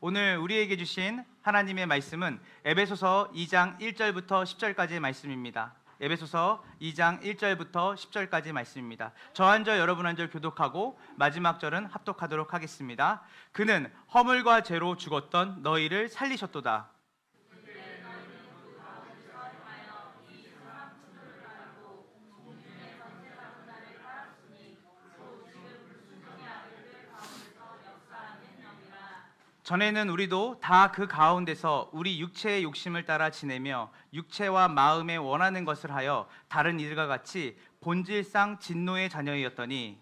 오늘 우리에게 주신 하나님의 말씀은 에베소서 2장 1절부터 10절까지의 말씀입니다. 에베소서 2장 1절부터 10절까지의 말씀입니다. 저 한 절 여러분 한 절 교독하고 마지막 절은 합독하도록 하겠습니다. 그는 허물과 죄로 죽었던 너희를 살리셨도다. 전에는 우리도 다 그 가운데서 우리 육체의 욕심을 따라 지내며 육체와 마음에 원하는 것을 하여 다른 이들과 같이 본질상 진노의 자녀이었더니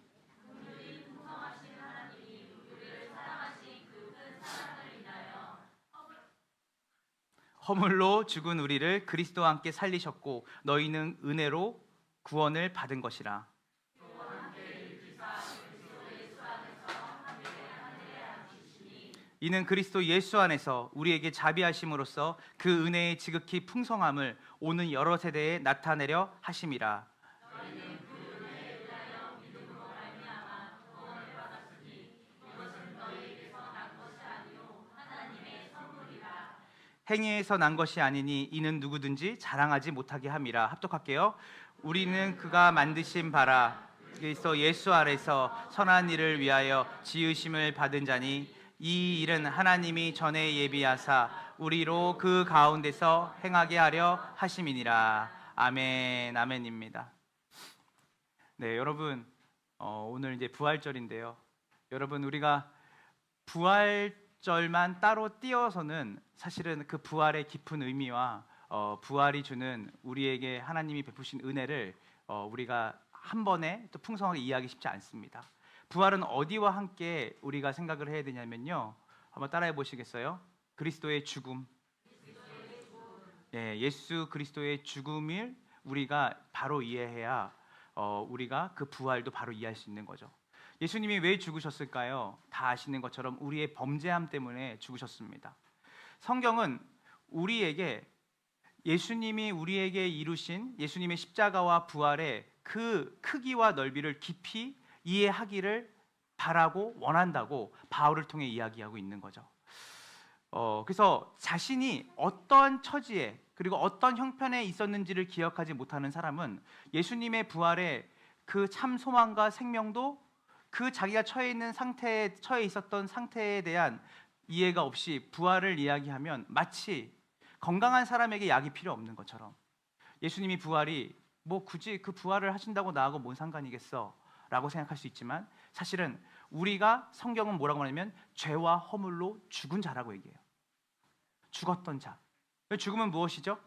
허물로 죽은 우리를 그리스도와 함께 살리셨고 너희는 은혜로 구원을 받은 것이라. 이는 그리스도 예수 안에서 우리에게 자비하심으로써 그 은혜의 지극히 풍성함을 오는 여러 세대에 나타내려 하심이라. 행위에서 난 것이 아니니 이는 누구든지 자랑하지 못하게 함이라. 합독할게요. 우리는 그가 만드신 바라 그리스도 예수 아래서 선한 일을 위하여 지으심을 받은 자니 이 일은 하나님이 전에 예비하사 우리로 그 가운데서 행하게 하려 하심이니라. 아멘, 아멘입니다. 네, 여러분 오늘 이제 부활절인데요. 여러분 우리가 부활절만 따로 띄어서는 사실은 그 부활의 깊은 의미와 부활이 주는 우리에게 하나님이 베푸신 은혜를 우리가 한 번에 또 풍성하게 이해하기 쉽지 않습니다. 부활은 어디와 함께 우리가 생각을 해야 되냐면요. 한번 따라해 보시겠어요? 그리스도의 죽음. 예, 예수 그리스도의 죽음을 우리가 바로 이해해야 우리가 그 부활도 바로 이해할 수 있는 거죠. 예수님이 왜 죽으셨을까요? 다 아시는 것처럼 우리의 범죄함 때문에 죽으셨습니다. 성경은 우리에게 예수님이 우리에게 이루신 예수님의 십자가와 부활의 그 크기와 넓이를 깊이 이해하기를 바라고 원한다고 바울을 통해 이야기하고 있는 거죠. 그래서 자신이 어떤 처지에 그리고 어떤 형편에 있었는지를 기억하지 못하는 사람은 예수님의 부활의 그 참 소망과 생명도 그 자기가 처해 있었던 상태에 대한 이해가 없이 부활을 이야기하면 마치 건강한 사람에게 약이 필요 없는 것처럼 예수님이 부활이 뭐 굳이 그 부활을 하신다고 나하고 뭔 상관이겠어 라고 생각할 수 있지만 사실은 우리가 성경은 뭐라고 하냐면 죄와 허물로 죽은 자라고 얘기해요. 죽었던 자. 죽음은 무엇이죠?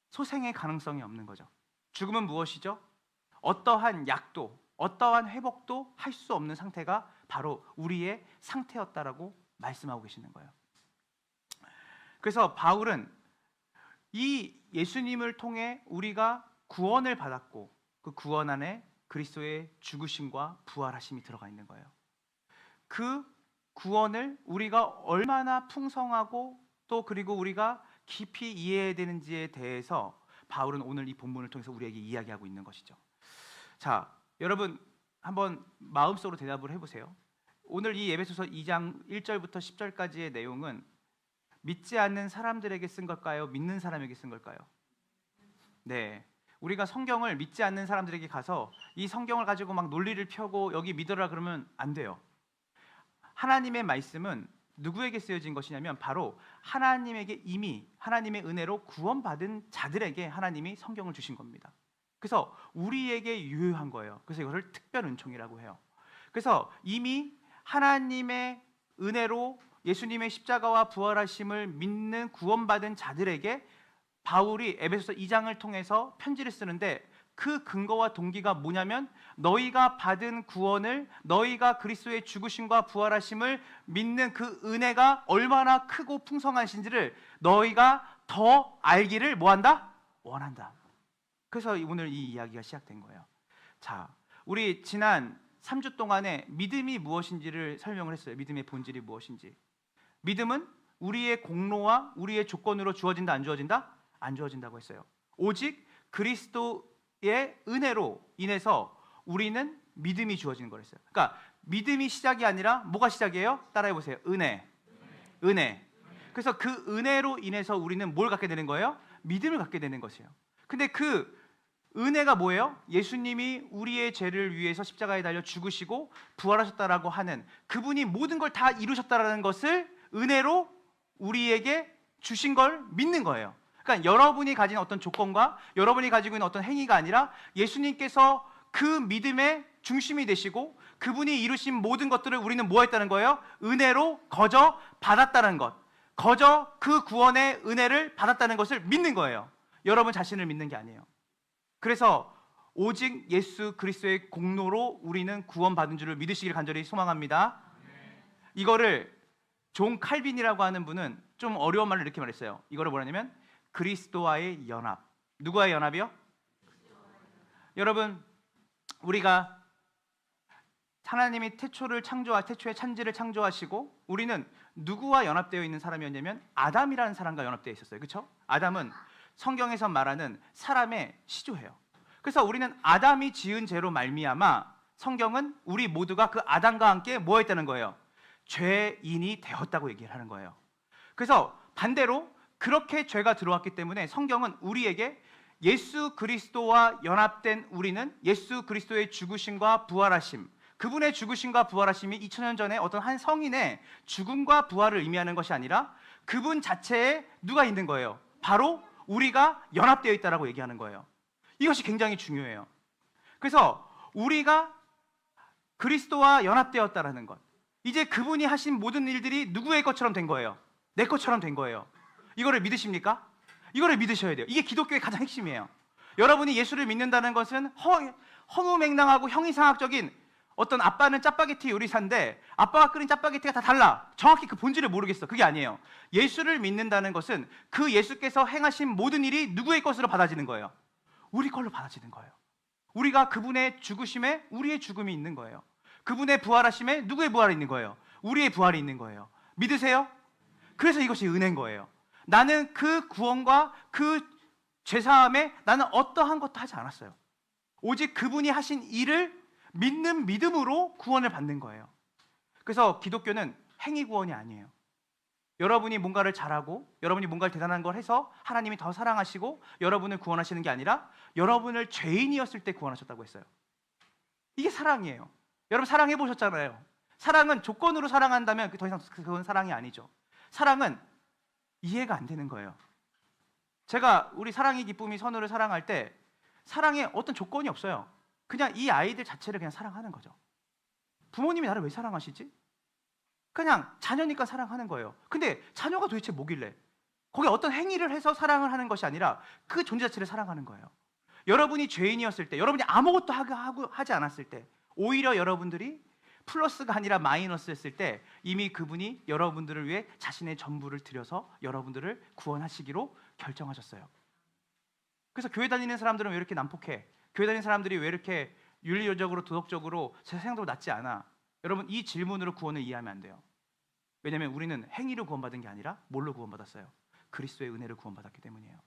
소생의 가능성이 없는 거죠. 죽음은 무엇이죠? 어떠한 약도 어떠한 회복도 할 수 없는 상태가 바로 우리의 상태였다라고 말씀하고 계시는 거예요. 그래서 바울은 이 예수님을 통해 우리가 구원을 받았고 그 구원 안에 그리스도의 죽으심과 부활하심이 들어가 있는 거예요. 그 구원을 우리가 얼마나 풍성하고 또 그리고 우리가 깊이 이해해야 되는지에 대해서 바울은 오늘 이 본문을 통해서 우리에게 이야기하고 있는 것이죠. 자, 여러분 한번 마음속으로 대답을 해보세요. 오늘 이 에베소서 2장 1절부터 10절까지의 내용은 믿지 않는 사람들에게 쓴 걸까요? 믿는 사람에게 쓴 걸까요? 네. 우리가 성경을 믿지 않는 사람들에게 가서 이 성경을 가지고 막 논리를 펴고 여기 믿어라 그러면 안 돼요. 하나님의 말씀은 누구에게 쓰여진 것이냐면 바로 하나님에게 이미 하나님의 은혜로 구원받은 자들에게 하나님이 성경을 주신 겁니다. 그래서 우리에게 유효한 거예요. 그래서 이것을 특별 은총이라고 해요. 그래서 이미 하나님의 은혜로 예수님의 십자가와 부활하심을 믿는 구원받은 자들에게 바울이 에베소서 2장을 통해서 편지를 쓰는데 그 근거와 동기가 뭐냐면 너희가 받은 구원을 너희가 그리스도의 죽으심과 부활하심을 믿는 그 은혜가 얼마나 크고 풍성하신지를 너희가 더 알기를 뭐한다? 원한다. 그래서 오늘 이 이야기가 시작된 거예요. 자, 우리 지난 3주 동안에 믿음이 무엇인지를 설명을 했어요. 믿음의 본질이 무엇인지. 믿음은 우리의 공로와 우리의 조건으로 주어진다 안 주어진다? 안 주어진다고 했어요. 오직 그리스도의 은혜로 인해서 우리는 믿음이 주어지는 거랬어요. 그러니까 믿음이 시작이 아니라 뭐가 시작이에요? 따라해 보세요. 은혜. 은혜. 그래서 그 은혜로 인해서 우리는 뭘 갖게 되는 거예요? 믿음을 갖게 되는 것이에요. 근데 그 은혜가 뭐예요? 예수님이 우리의 죄를 위해서 십자가에 달려 죽으시고 부활하셨다라고 하는 그분이 모든 걸 다 이루셨다라는 것을 은혜로 우리에게 주신 걸 믿는 거예요. 그러니까 여러분이 가진 어떤 조건과 여러분이 가지고 있는 어떤 행위가 아니라 예수님께서 그 믿음의 중심이 되시고 그분이 이루신 모든 것들을 우리는 뭐 했다는 거예요? 은혜로 거저 받았다는 것, 거저 그 구원의 은혜를 받았다는 것을 믿는 거예요. 여러분 자신을 믿는 게 아니에요. 그래서 오직 예수 그리스도의 공로로 우리는 구원받은 줄을 믿으시길 간절히 소망합니다. 이거를 존 칼빈이라고 하는 분은 좀 어려운 말을 이렇게 말했어요. 이거를 뭐냐면 그리스도와의 연합. 누구와의 연합이요? 여러분, 우리가 하나님이 태초에 천지를 창조하시고 우리는 누구와 연합되어 있는 사람이었냐면 아담이라는 사람과 연합되어 있었어요. 그렇죠? 아담은 성경에서 말하는 사람의 시조예요. 그래서 우리는 아담이 지은 죄로 말미암아 성경은 우리 모두가 그 아담과 함께 뭐 했다는 거예요? 죄인이 되었다고 얘기를 하는 거예요. 그래서 반대로 그렇게 죄가 들어왔기 때문에 성경은 우리에게 예수 그리스도와 연합된 우리는 예수 그리스도의 죽으심과 부활하심, 그분의 죽으심과 부활하심이 2000년 전에 어떤 한 성인의 죽음과 부활을 의미하는 것이 아니라 그분 자체에 누가 있는 거예요? 바로 우리가 연합되어 있다라고 얘기하는 거예요. 이것이 굉장히 중요해요. 그래서 우리가 그리스도와 연합되었다라는 것, 이제 그분이 하신 모든 일들이 누구의 것처럼 된 거예요? 내 것처럼 된 거예요. 이거를 믿으십니까? 이거를 믿으셔야 돼요. 이게 기독교의 가장 핵심이에요. 여러분이 예수를 믿는다는 것은 허무맹랑하고 형이상학적인 어떤 아빠는 짜파게티 요리사인데 아빠가 끓인 짜파게티가 다 달라. 정확히 그 본질을 모르겠어. 그게 아니에요. 예수를 믿는다는 것은 그 예수께서 행하신 모든 일이 누구의 것으로 받아지는 거예요? 우리 걸로 받아지는 거예요. 우리가 그분의 죽으심에 우리의 죽음이 있는 거예요. 그분의 부활하심에 누구의 부활이 있는 거예요? 우리의 부활이 있는 거예요. 믿으세요? 그래서 이것이 은혜인 거예요. 나는 그 구원과 그 죄사함에 나는 어떠한 것도 하지 않았어요. 오직 그분이 하신 일을 믿는 믿음으로 구원을 받는 거예요. 그래서 기독교는 행위 구원이 아니에요. 여러분이 뭔가를 잘하고 여러분이 뭔가를 대단한 걸 해서 하나님이 더 사랑하시고 여러분을 구원하시는 게 아니라 여러분을 죄인이었을 때 구원하셨다고 했어요. 이게 사랑이에요. 여러분 사랑해 보셨잖아요. 사랑은 조건으로 사랑한다면 더 이상 그건 사랑이 아니죠. 사랑은 이해가 안 되는 거예요. 제가 우리 사랑의 기쁨이 선우를 사랑할 때 사랑에 어떤 조건이 없어요. 그냥 이 아이들 자체를 그냥 사랑하는 거죠. 부모님이 나를 왜 사랑하시지? 그냥 자녀니까 사랑하는 거예요. 근데 자녀가 도대체 뭐길래? 거기에 어떤 행위를 해서 사랑을 하는 것이 아니라 그 존재 자체를 사랑하는 거예요. 여러분이 죄인이었을 때, 여러분이 아무것도 하지 않았을 때, 오히려 여러분들이 플러스가 아니라 마이너스였을 때 이미 그분이 여러분들을 위해 자신의 전부를 들여서 여러분들을 구원하시기로 결정하셨어요. 그래서 교회 다니는 사람들은 왜 이렇게 난폭해? 교회 다니는 사람들이 왜 이렇게 윤리적으로 도덕적으로 세상적으로 낫지 않아? 여러분 이 질문으로 구원을 이해하면 안 돼요. 왜냐하면 우리는 행위로 구원받은 게 아니라 뭘로 구원받았어요? 그리스도의 은혜를 구원받았기 때문이에요.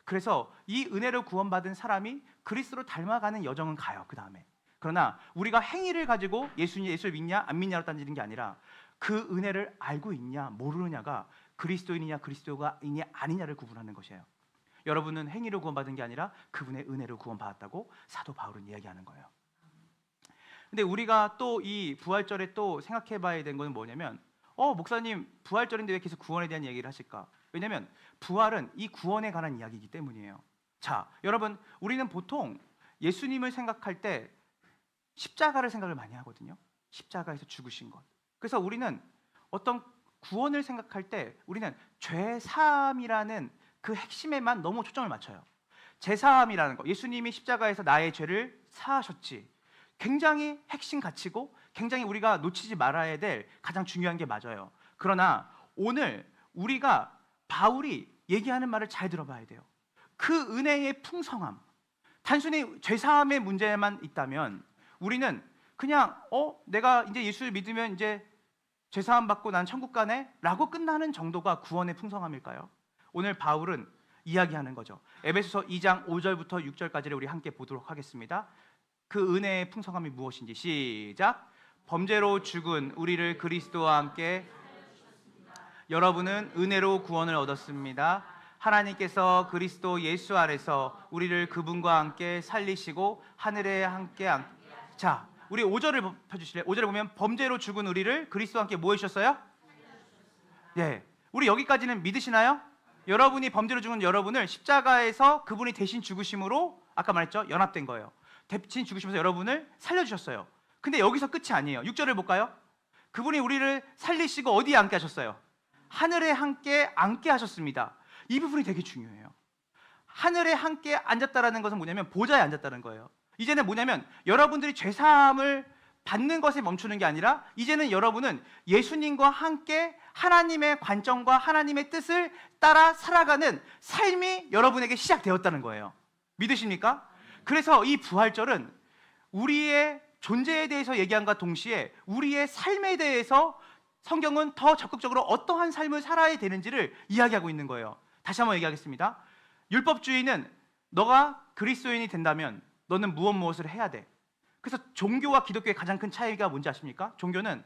그래서 이 은혜를 구원받은 사람이 그리스도를 닮아가는 여정은 가요. 그 다음에. 그러나 우리가 행위를 가지고 예수를 믿냐 안 믿냐로 따지는 게 아니라 그 은혜를 알고 있냐 모르느냐가 그리스도인이냐 그리스도인이 아니냐를 구분하는 것이에요. 여러분은 행위로 구원받은 게 아니라 그분의 은혜로 구원받았다고 사도 바울은 이야기하는 거예요. 근데 우리가 또 이 부활절에 또 생각해 봐야 되는 건 뭐냐면 목사님 부활절인데 왜 계속 구원에 대한 얘기를 하실까? 왜냐하면 부활은 이 구원에 관한 이야기이기 때문이에요. 자, 여러분 우리는 보통 예수님을 생각할 때 십자가를 생각을 많이 하거든요. 십자가에서 죽으신 것. 그래서 우리는 어떤 구원을 생각할 때 우리는 죄사함이라는 그 핵심에만 너무 초점을 맞춰요. 죄사함이라는 거. 예수님이 십자가에서 나의 죄를 사하셨지. 굉장히 핵심 가치고 굉장히 우리가 놓치지 말아야 될 가장 중요한 게 맞아요. 그러나 오늘 우리가 바울이 얘기하는 말을 잘 들어봐야 돼요. 그 은혜의 풍성함. 단순히 죄사함의 문제만 있다면 우리는 그냥 내가 이제 예수를 믿으면 이제 죄사함 받고 난 천국 가네? 라고 끝나는 정도가 구원의 풍성함일까요? 오늘 바울은 이야기하는 거죠. 에베소서 2장 5절부터 6절까지를 우리 함께 보도록 하겠습니다. 그 은혜의 풍성함이 무엇인지 시작. 범죄로 죽은 우리를 그리스도와 함께 여러분은 은혜로 구원을 얻었습니다. 하나님께서 그리스도 예수 안에서 우리를 그분과 함께 살리시고 하늘에 함께 자, 우리 5절을 펴주실래요? 5절에 보면 범죄로 죽은 우리를 그리스도와 함께 뭐 해주셨어요? 네, 우리 여기까지는 믿으시나요? 여러분이 범죄로 죽은 여러분을 십자가에서 그분이 대신 죽으심으로 아까 말했죠? 연합된 거예요. 대신 죽으시면서 여러분을 살려주셨어요. 근데 여기서 끝이 아니에요. 6절을 볼까요? 그분이 우리를 살리시고 어디에 앉게 하셨어요? 하늘에 함께 앉게 하셨습니다. 이 부분이 되게 중요해요. 하늘에 함께 앉았다라는 것은 뭐냐면 보좌에 앉았다는 거예요. 이제는 뭐냐면 여러분들이 죄사함을 받는 것에 멈추는 게 아니라 이제는 여러분은 예수님과 함께 하나님의 관점과 하나님의 뜻을 따라 살아가는 삶이 여러분에게 시작되었다는 거예요. 믿으십니까? 그래서 이 부활절은 우리의 존재에 대해서 얘기함과 동시에 우리의 삶에 대해서 성경은 더 적극적으로 어떠한 삶을 살아야 되는지를 이야기하고 있는 거예요. 다시 한번 얘기하겠습니다. 율법주의는 너가 그리스도인이 된다면 너는 무엇을 해야 돼. 그래서 종교와 기독교의 가장 큰 차이가 뭔지 아십니까? 종교는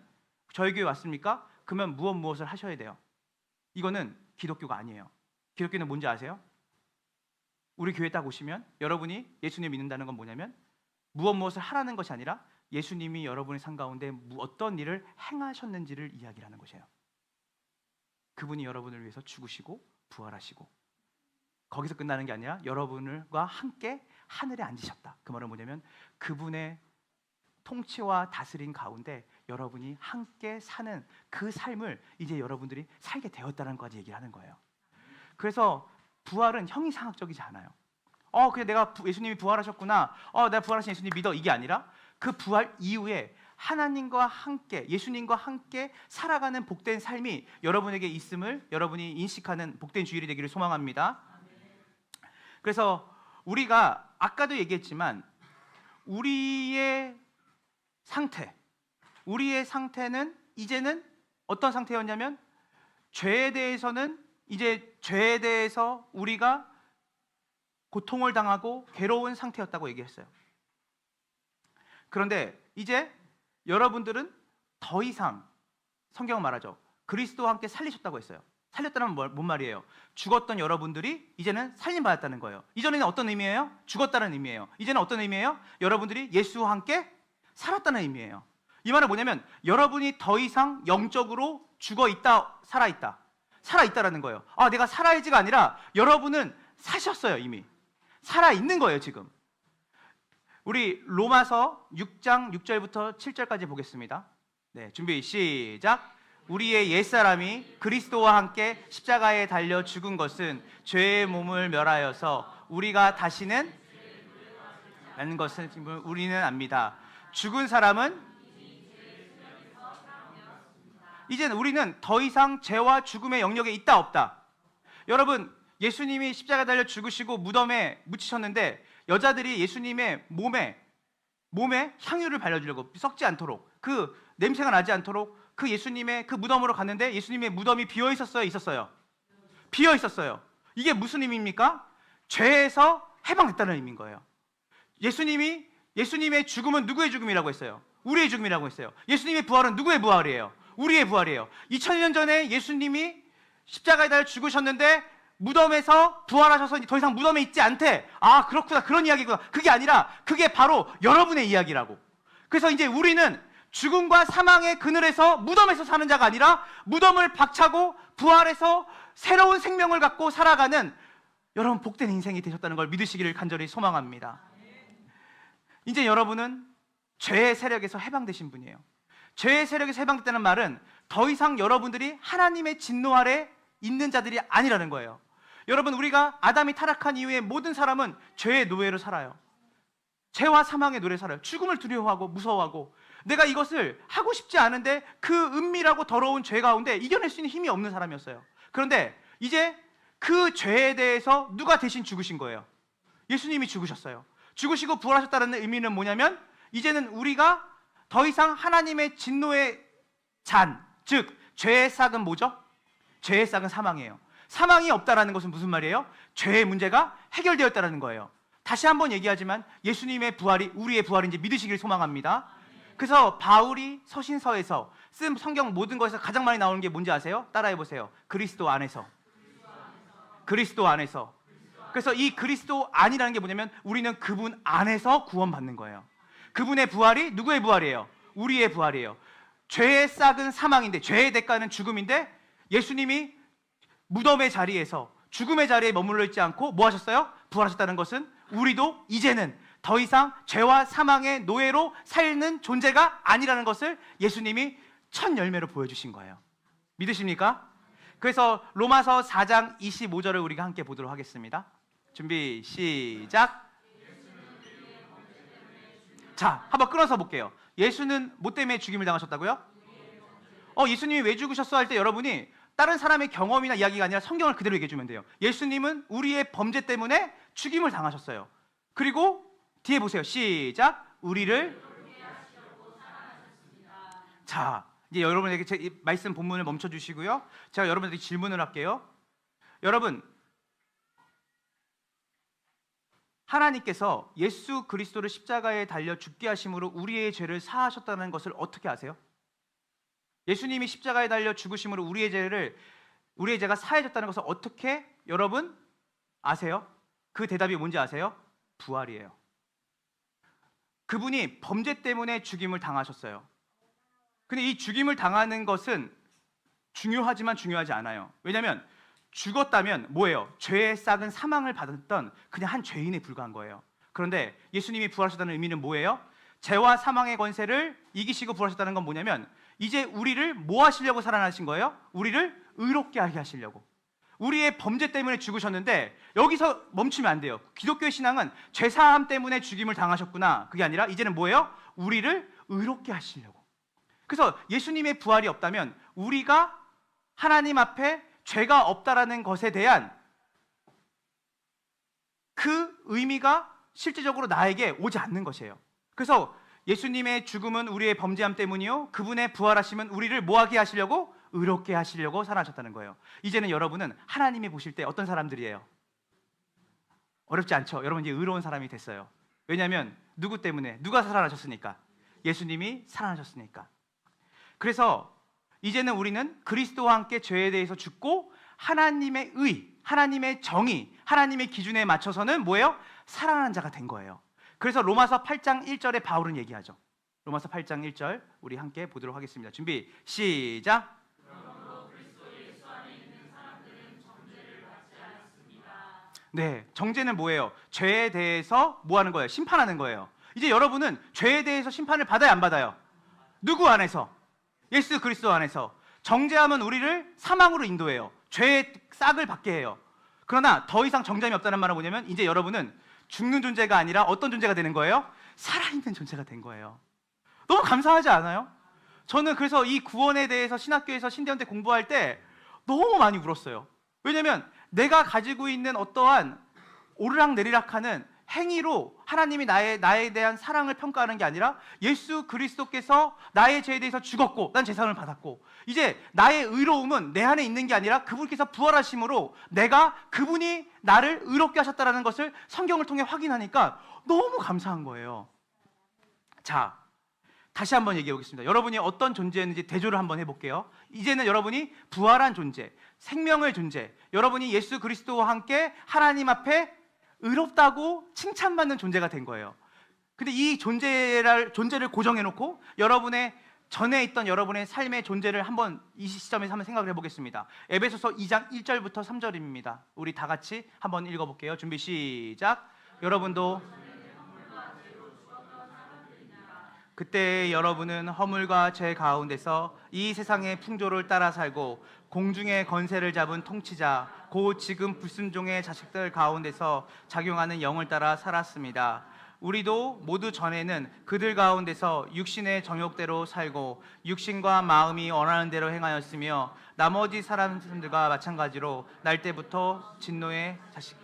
저희 교회 왔습니까? 그러면 무엇을 하셔야 돼요. 이거는 기독교가 아니에요. 기독교는 뭔지 아세요? 우리 교회 딱 오시면 여러분이 예수님 믿는다는 건 뭐냐면 무엇을 하라는 것이 아니라 예수님이 여러분의 삶 가운데 어떤 일을 행하셨는지를 이야기하는 것이에요. 그분이 여러분을 위해서 죽으시고 부활하시고 거기서 끝나는 게 아니라 여러분과 함께 하늘에 앉으셨다. 그 말은 뭐냐면 그분의 통치와 다스림 가운데 여러분이 함께 사는 그 삶을 이제 여러분들이 살게 되었다는 것까지 얘기를 하는 거예요. 그래서 부활은 형이상학적이지 않아요. 그냥 내가 예수님이 부활하셨구나. 내가 부활하신 예수님 믿어. 이게 아니라 그 부활 이후에 하나님과 함께 예수님과 함께 살아가는 복된 삶이 여러분에게 있음을 여러분이 인식하는 복된 주일이 되기를 소망합니다. 그래서 우리가 아까도 얘기했지만 우리의 상태는 이제는 어떤 상태였냐면 죄에 대해서 우리가 고통을 당하고 괴로운 상태였다고 얘기했어요. 그런데 이제 여러분들은 더 이상 성경은 말하죠. 그리스도와 함께 살리셨다고 했어요. 살렸다는 건 뭔 말이에요? 죽었던 여러분들이 이제는 살림받았다는 거예요. 이전에는 어떤 의미예요? 죽었다는 의미예요. 이제는 어떤 의미예요? 여러분들이 예수와 함께 살았다는 의미예요. 이 말은 뭐냐면 여러분이 더 이상 영적으로 죽어있다, 살아있다라는 거예요. 내가 살아야지가 아니라 여러분은 사셨어요. 이미 살아있는 거예요. 지금 우리 로마서 6장 6절부터 7절까지 보겠습니다. 네, 준비 시작. 우리의 옛사람이 그리스도와 함께 십자가에 달려 죽은 것은 죄의 몸을 멸하여서 우리가 다시는 라는 것을 우리는 압니다. 죽은 사람은 이제는 우리는 더 이상 죄와 죽음의 영역에 있다 없다. 여러분, 예수님이 십자가에 달려 죽으시고 무덤에 묻히셨는데 여자들이 예수님의 몸에 향유를 발라주려고 썩지 않도록 그 냄새가 나지 않도록 그 예수님의 그 무덤으로 갔는데 예수님의 무덤이 비어 있었어요? 있었어요? 비어 있었어요. 이게 무슨 의미입니까? 죄에서 해방됐다는 의미인 거예요. 예수님의 죽음은 누구의 죽음이라고 했어요? 우리의 죽음이라고 했어요. 예수님의 부활은 누구의 부활이에요? 우리의 부활이에요. 2000년 전에 예수님이 십자가에 달려 죽으셨는데 무덤에서 부활하셔서 더 이상 무덤에 있지 않대. 그렇구나. 그런 이야기구나. 그게 아니라 그게 바로 여러분의 이야기라고. 그래서 이제 우리는 죽음과 사망의 그늘에서 무덤에서 사는 자가 아니라 무덤을 박차고 부활해서 새로운 생명을 갖고 살아가는 여러분 복된 인생이 되셨다는 걸 믿으시기를 간절히 소망합니다. 이제 여러분은 죄의 세력에서 해방되신 분이에요. 죄의 세력에서 해방됐다는 말은 더 이상 여러분들이 하나님의 진노 아래 있는 자들이 아니라는 거예요. 여러분, 우리가 아담이 타락한 이후에 모든 사람은 죄의 노예로 살아요. 죄와 사망의 노예로 살아요. 죽음을 두려워하고 무서워하고 내가 이것을 하고 싶지 않은데 그 은밀하고 더러운 죄 가운데 이겨낼 수 있는 힘이 없는 사람이었어요. 그런데 이제 그 죄에 대해서 누가 대신 죽으신 거예요? 예수님이 죽으셨어요. 죽으시고 부활하셨다는 의미는 뭐냐면 이제는 우리가 더 이상 하나님의 진노의 즉 죄의 싹은 뭐죠? 죄의 싹은 사망이에요. 사망이 없다라는 것은 무슨 말이에요? 죄의 문제가 해결되었다는 거예요. 다시 한번 얘기하지만 예수님의 부활이 우리의 부활인지 믿으시길 소망합니다. 그래서 바울이 서신서에서 쓴 성경 모든 것에서 가장 많이 나오는 게 뭔지 아세요? 따라해 보세요. 그리스도 안에서. 그리스도 안에서. 그래서 이 그리스도 안이라는 게 뭐냐면 우리는 그분 안에서 구원받는 거예요. 그분의 부활이 누구의 부활이에요? 우리의 부활이에요. 죄의 싹은 사망인데, 죄의 대가는 죽음인데, 예수님이 무덤의 자리에서 죽음의 자리에 머물러 있지 않고 뭐 하셨어요? 부활하셨다는 것은 우리도 이제는 더 이상 죄와 사망의 노예로 살는 존재가 아니라는 것을 예수님이 첫 열매로 보여주신 거예요. 믿으십니까? 그래서 로마서 4장 25절을 우리가 함께 보도록 하겠습니다. 준비 시작. 자, 한번 끊어서 볼게요. 예수는 뭐 때문에 죽임을 당하셨다고요? 예수님이 왜 죽으셨어 할 때 여러분이 다른 사람의 경험이나 이야기가 아니라 성경을 그대로 얘기해 주면 돼요. 예수님은 우리의 범죄 때문에 죽임을 당하셨어요. 그리고 뒤에 보세요. 시작. 우리를. 자, 이제 여러분에게 제 말씀 본문을 멈춰 주시고요. 제가 여러분에게 질문을 할게요. 여러분, 하나님께서 예수 그리스도를 십자가에 달려 죽게 하심으로 우리의 죄를 사하셨다는 것을 어떻게 아세요? 예수님이 십자가에 달려 죽으심으로 우리의 죄가 사해졌다는 것을 어떻게 여러분 아세요? 그 대답이 뭔지 아세요? 부활이에요. 그분이 범죄 때문에 죽임을 당하셨어요. 근데 이 죽임을 당하는 것은 중요하지만 중요하지 않아요. 왜냐하면 죽었다면 뭐예요? 죄의 싹은 사망을 받았던 그냥 한 죄인에 불과한 거예요. 그런데 예수님이 부활하셨다는 의미는 뭐예요? 죄와 사망의 권세를 이기시고 부활하셨다는 건 뭐냐면 이제 우리를 뭐 하시려고 살아나신 거예요? 우리를 의롭게 하게 하시려고. 우리의 범죄 때문에 죽으셨는데 여기서 멈추면 안 돼요. 기독교의 신앙은 죄사함 때문에 죽임을 당하셨구나. 그게 아니라 이제는 뭐예요? 우리를 의롭게 하시려고. 그래서 예수님의 부활이 없다면 우리가 하나님 앞에 죄가 없다라는 것에 대한 그 의미가 실제적으로 나에게 오지 않는 것이에요. 그래서 예수님의 죽음은 우리의 범죄함 때문이요, 그분의 부활하심은 우리를 뭐하게 하시려고? 의롭게 하시려고 살아나셨다는 거예요. 이제는 여러분은 하나님이 보실 때 어떤 사람들이에요? 어렵지 않죠? 여러분 이제 의로운 사람이 됐어요. 왜냐하면 누구 때문에? 누가 살아나셨으니까? 예수님이 살아나셨으니까. 그래서 이제는 우리는 그리스도와 함께 죄에 대해서 죽고 하나님의 의, 하나님의 정의, 하나님의 기준에 맞춰서는 뭐예요? 살아나는 자가 된 거예요. 그래서 로마서 8장 1절에 바울은 얘기하죠. 로마서 8장 1절 우리 함께 보도록 하겠습니다. 준비 시작. 네, 정죄는 뭐예요? 죄에 대해서 뭐 하는 거예요? 심판하는 거예요. 이제 여러분은 죄에 대해서 심판을 받아야 안 받아요? 누구 안에서? 예수 그리스도 안에서. 정죄하면 우리를 사망으로 인도해요. 죄의 싹을 받게 해요. 그러나 더 이상 정죄함이 없다는 말은 뭐냐면 이제 여러분은 죽는 존재가 아니라 어떤 존재가 되는 거예요? 살아있는 존재가 된 거예요. 너무 감사하지 않아요? 저는 그래서 이 구원에 대해서 신학교에서 신대원 때 공부할 때 너무 많이 울었어요. 왜냐하면 내가 가지고 있는 어떠한 오르락내리락하는 행위로 하나님이 나에 대한 사랑을 평가하는 게 아니라 예수 그리스도께서 나의 죄에 대해서 죽었고 난 제사함을 받았고 이제 나의 의로움은 내 안에 있는 게 아니라 그분께서 부활하심으로 내가 그분이 나를 의롭게 하셨다는 것을 성경을 통해 확인하니까 너무 감사한 거예요. 자, 다시 한번 얘기해 보겠습니다. 여러분이 어떤 존재였는지 대조를 한번 해볼게요. 이제는 여러분이 부활한 존재, 생명의 존재, 여러분이 예수 그리스도와 함께 하나님 앞에 의롭다고 칭찬받는 존재가 된 거예요. 근데 이 존재를 고정해놓고 여러분의 전에 있던 여러분의 삶의 존재를 한번 이 시점에서 한번 생각을 해보겠습니다. 에베소서 2장 1절부터 3절입니다. 우리 다 같이 한번 읽어볼게요. 준비 시작. 여러분도 그때 여러분은 허물과 죄 가운데서 이 세상의 풍조를 따라 살고 공중의 권세를 잡은 통치자 곧 지금 불순종의 자식들 가운데서 작용하는 영을 따라 살았습니다. 우리도 모두 전에는 그들 가운데서 육신의 정욕대로 살고 육신과 마음이 원하는 대로 행하였으며 나머지 사람들과 마찬가지로 날 때부터 진노의 자식.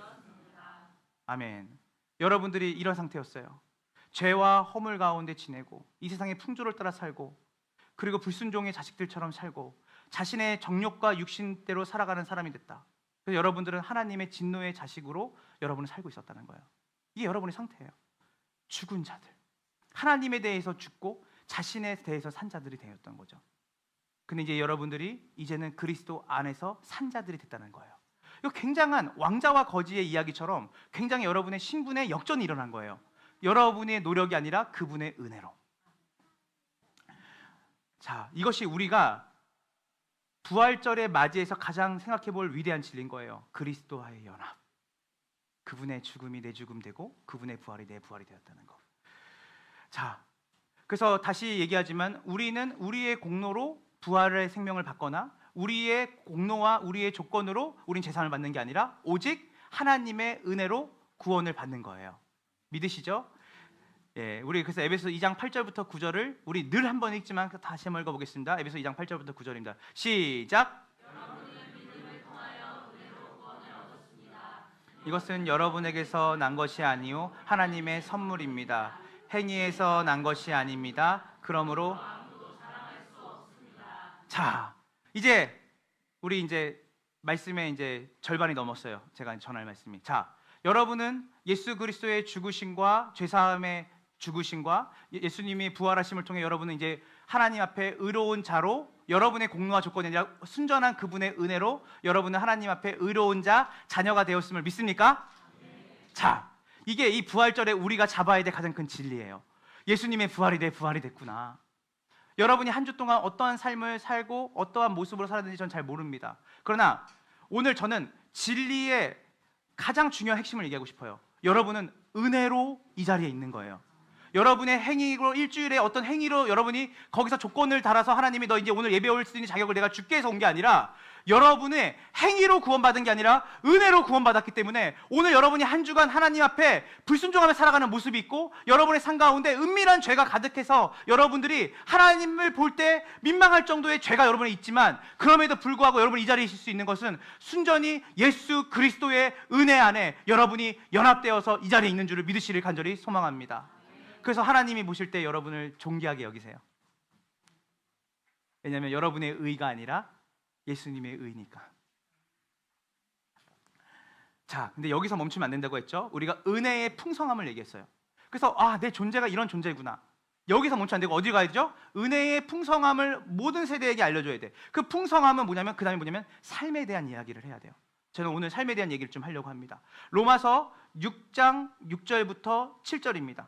아멘. 여러분들이 이런 상태였어요. 죄와 허물 가운데 지내고 이 세상의 풍조를 따라 살고 그리고 불순종의 자식들처럼 살고 자신의 정욕과 육신대로 살아가는 사람이 됐다. 그래서 여러분들은 하나님의 진노의 자식으로 여러분은 살고 있었다는 거예요. 이게 여러분의 상태예요. 죽은 자들, 하나님에 대해서 죽고 자신에 대해서 산 자들이 되었던 거죠. 근데 이제 여러분들이 이제는 그리스도 안에서 산 자들이 됐다는 거예요. 이거 굉장한 왕자와 거지의 이야기처럼 굉장히 여러분의 신분의 역전이 일어난 거예요. 여러분의 노력이 아니라 그분의 은혜로. 자, 이것이 우리가 부활절에 맞이해서 가장 생각해 볼 위대한 진리인 거예요. 그리스도와의 연합. 그분의 죽음이 내 죽음 되고 그분의 부활이 내 부활이 되었다는 거. 자, 그래서 다시 얘기하지만 우리는 우리의 공로로 부활의 생명을 받거나 우리의 공로와 우리의 조건으로 우린 재산을 받는 게 아니라 오직 하나님의 은혜로 구원을 받는 거예요. 믿으시죠? 예, 우리 그래서 에베소 2장 8절부터 9절을 우리 늘 한 번 읽지만 다시 한번 읽어보겠습니다. 에베소 2장 8절부터 9절입니다. 시작. 이것은 여러분에게서 난 것이 아니요 하나님의 선물입니다. 행위에서 난 것이 아닙니다. 그러므로 자, 이제 우리 이제 말씀의 이제 절반이 넘었어요. 제가 전할 말씀이. 자, 여러분은 예수 그리스도의 죽으심과 죄사함의 죽으심과 예수님이 부활하심을 통해 여러분은 이제 하나님 앞에 의로운 자로 여러분의 공로와 조건이 아니라 순전한 그분의 은혜로 여러분은 하나님 앞에 의로운 자, 자녀가 되었음을 믿습니까? 자, 이게 이 부활절에 우리가 잡아야 될 가장 큰 진리예요. 예수님의 부활이 내 부활이 됐구나. 여러분이 한 주 동안 어떠한 삶을 살고 어떠한 모습으로 살았는지 전 잘 모릅니다. 그러나 오늘 저는 진리의 가장 중요한 핵심을 얘기하고 싶어요. 여러분은 은혜로 이 자리에 있는 거예요. 여러분의 행위로 일주일에 어떤 행위로 여러분이 거기서 조건을 달아서 하나님이 너 이제 오늘 예배 올 수 있는 자격을 내가 줄게 해서 온 게 아니라 여러분의 행위로 구원받은 게 아니라 은혜로 구원받았기 때문에 오늘 여러분이 한 주간 하나님 앞에 불순종하며 살아가는 모습이 있고 여러분의 삶 가운데 은밀한 죄가 가득해서 여러분들이 하나님을 볼 때 민망할 정도의 죄가 여러분에 있지만 그럼에도 불구하고 여러분이 이 자리에 있을 수 있는 것은 순전히 예수 그리스도의 은혜 안에 여러분이 연합되어서 이 자리에 있는 줄을 믿으시길 간절히 소망합니다. 그래서 하나님이 보실 때 여러분을 존귀하게 여기세요. 왜냐하면 여러분의 의가 아니라 예수님의 의니까. 자, 근데 여기서 멈추면 안 된다고 했죠? 우리가 은혜의 풍성함을 얘기했어요. 그래서 내 존재가 이런 존재구나. 여기서 멈추면 안 되고 어디 가야죠? 은혜의 풍성함을 모든 세대에게 알려줘야 돼. 그 풍성함은 뭐냐면 그 다음에 뭐냐면 삶에 대한 이야기를 해야 돼요. 저는 오늘 삶에 대한 얘기를 좀 하려고 합니다. 로마서 6장 6절부터 7절입니다.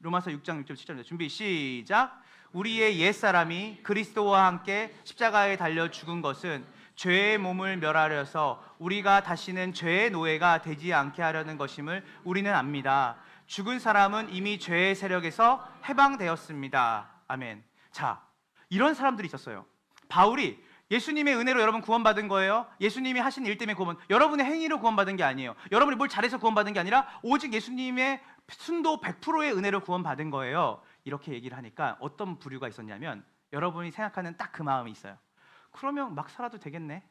로마서 6장 6절 7절입니다. 준비 시작. 우리의 옛사람이 그리스도와 함께 십자가에 달려 죽은 것은 죄의 몸을 멸하려서 우리가 다시는 죄의 노예가 되지 않게 하려는 것임을 우리는 압니다. 죽은 사람은 이미 죄의 세력에서 해방되었습니다. 아멘. 자, 이런 사람들이 있었어요. 바울이 예수님의 은혜로 여러분 구원받은 거예요. 예수님이 하신 일 때문에 구원, 여러분의 행위로 구원받은 게 아니에요. 여러분이 뭘 잘해서 구원받은 게 아니라 오직 예수님의 순도 100%의 은혜로 구원받은 거예요. 이렇게 얘기를 하니까 어떤 부류가 있었냐면 여러분이 생각하는 딱 그 마음이 있어요. 그러면 막 살아도 되겠네.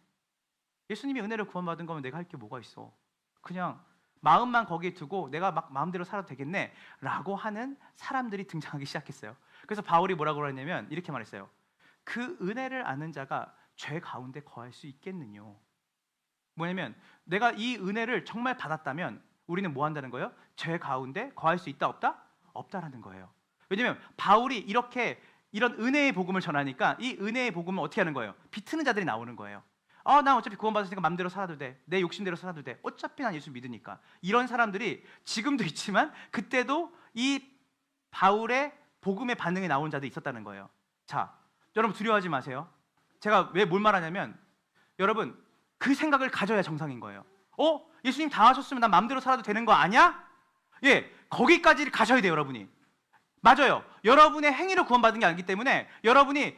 예수님이 은혜로 구원받은 거면 내가 할 게 뭐가 있어. 그냥 마음만 거기에 두고 내가 막 마음대로 살아도 되겠네 라고 하는 사람들이 등장하기 시작했어요. 그래서 바울이 뭐라고 그랬냐면 이렇게 말했어요. 그 은혜를 아는 자가 죄 가운데 거할 수 있겠느냐. 뭐냐면 내가 이 은혜를 정말 받았다면 우리는 뭐 한다는 거예요? 죄 가운데 거할 수 있다 없다? 없다라는 거예요. 왜냐면 바울이 이런 은혜의 복음을 전하니까 이 은혜의 복음을 어떻게 하는 거예요? 비트는 자들이 나오는 거예요. 난 어차피 구원받았으니까 마음대로 살아도 돼. 내 욕심대로 살아도 돼. 어차피 난 예수 믿으니까. 이런 사람들이 지금도 있지만 그때도 이 바울의 복음의 반응에 나온 자들이 있었다는 거예요. 자, 여러분 두려워하지 마세요. 제가 왜 뭘 말하냐면 여러분 그 생각을 가져야 정상인 거예요. 예수님 다 하셨으면 난 마음대로 살아도 되는 거 아니야? 예, 거기까지 가셔야 돼요, 여러분이. 맞아요. 여러분의 행위로 구원받은 게 아니기 때문에 여러분이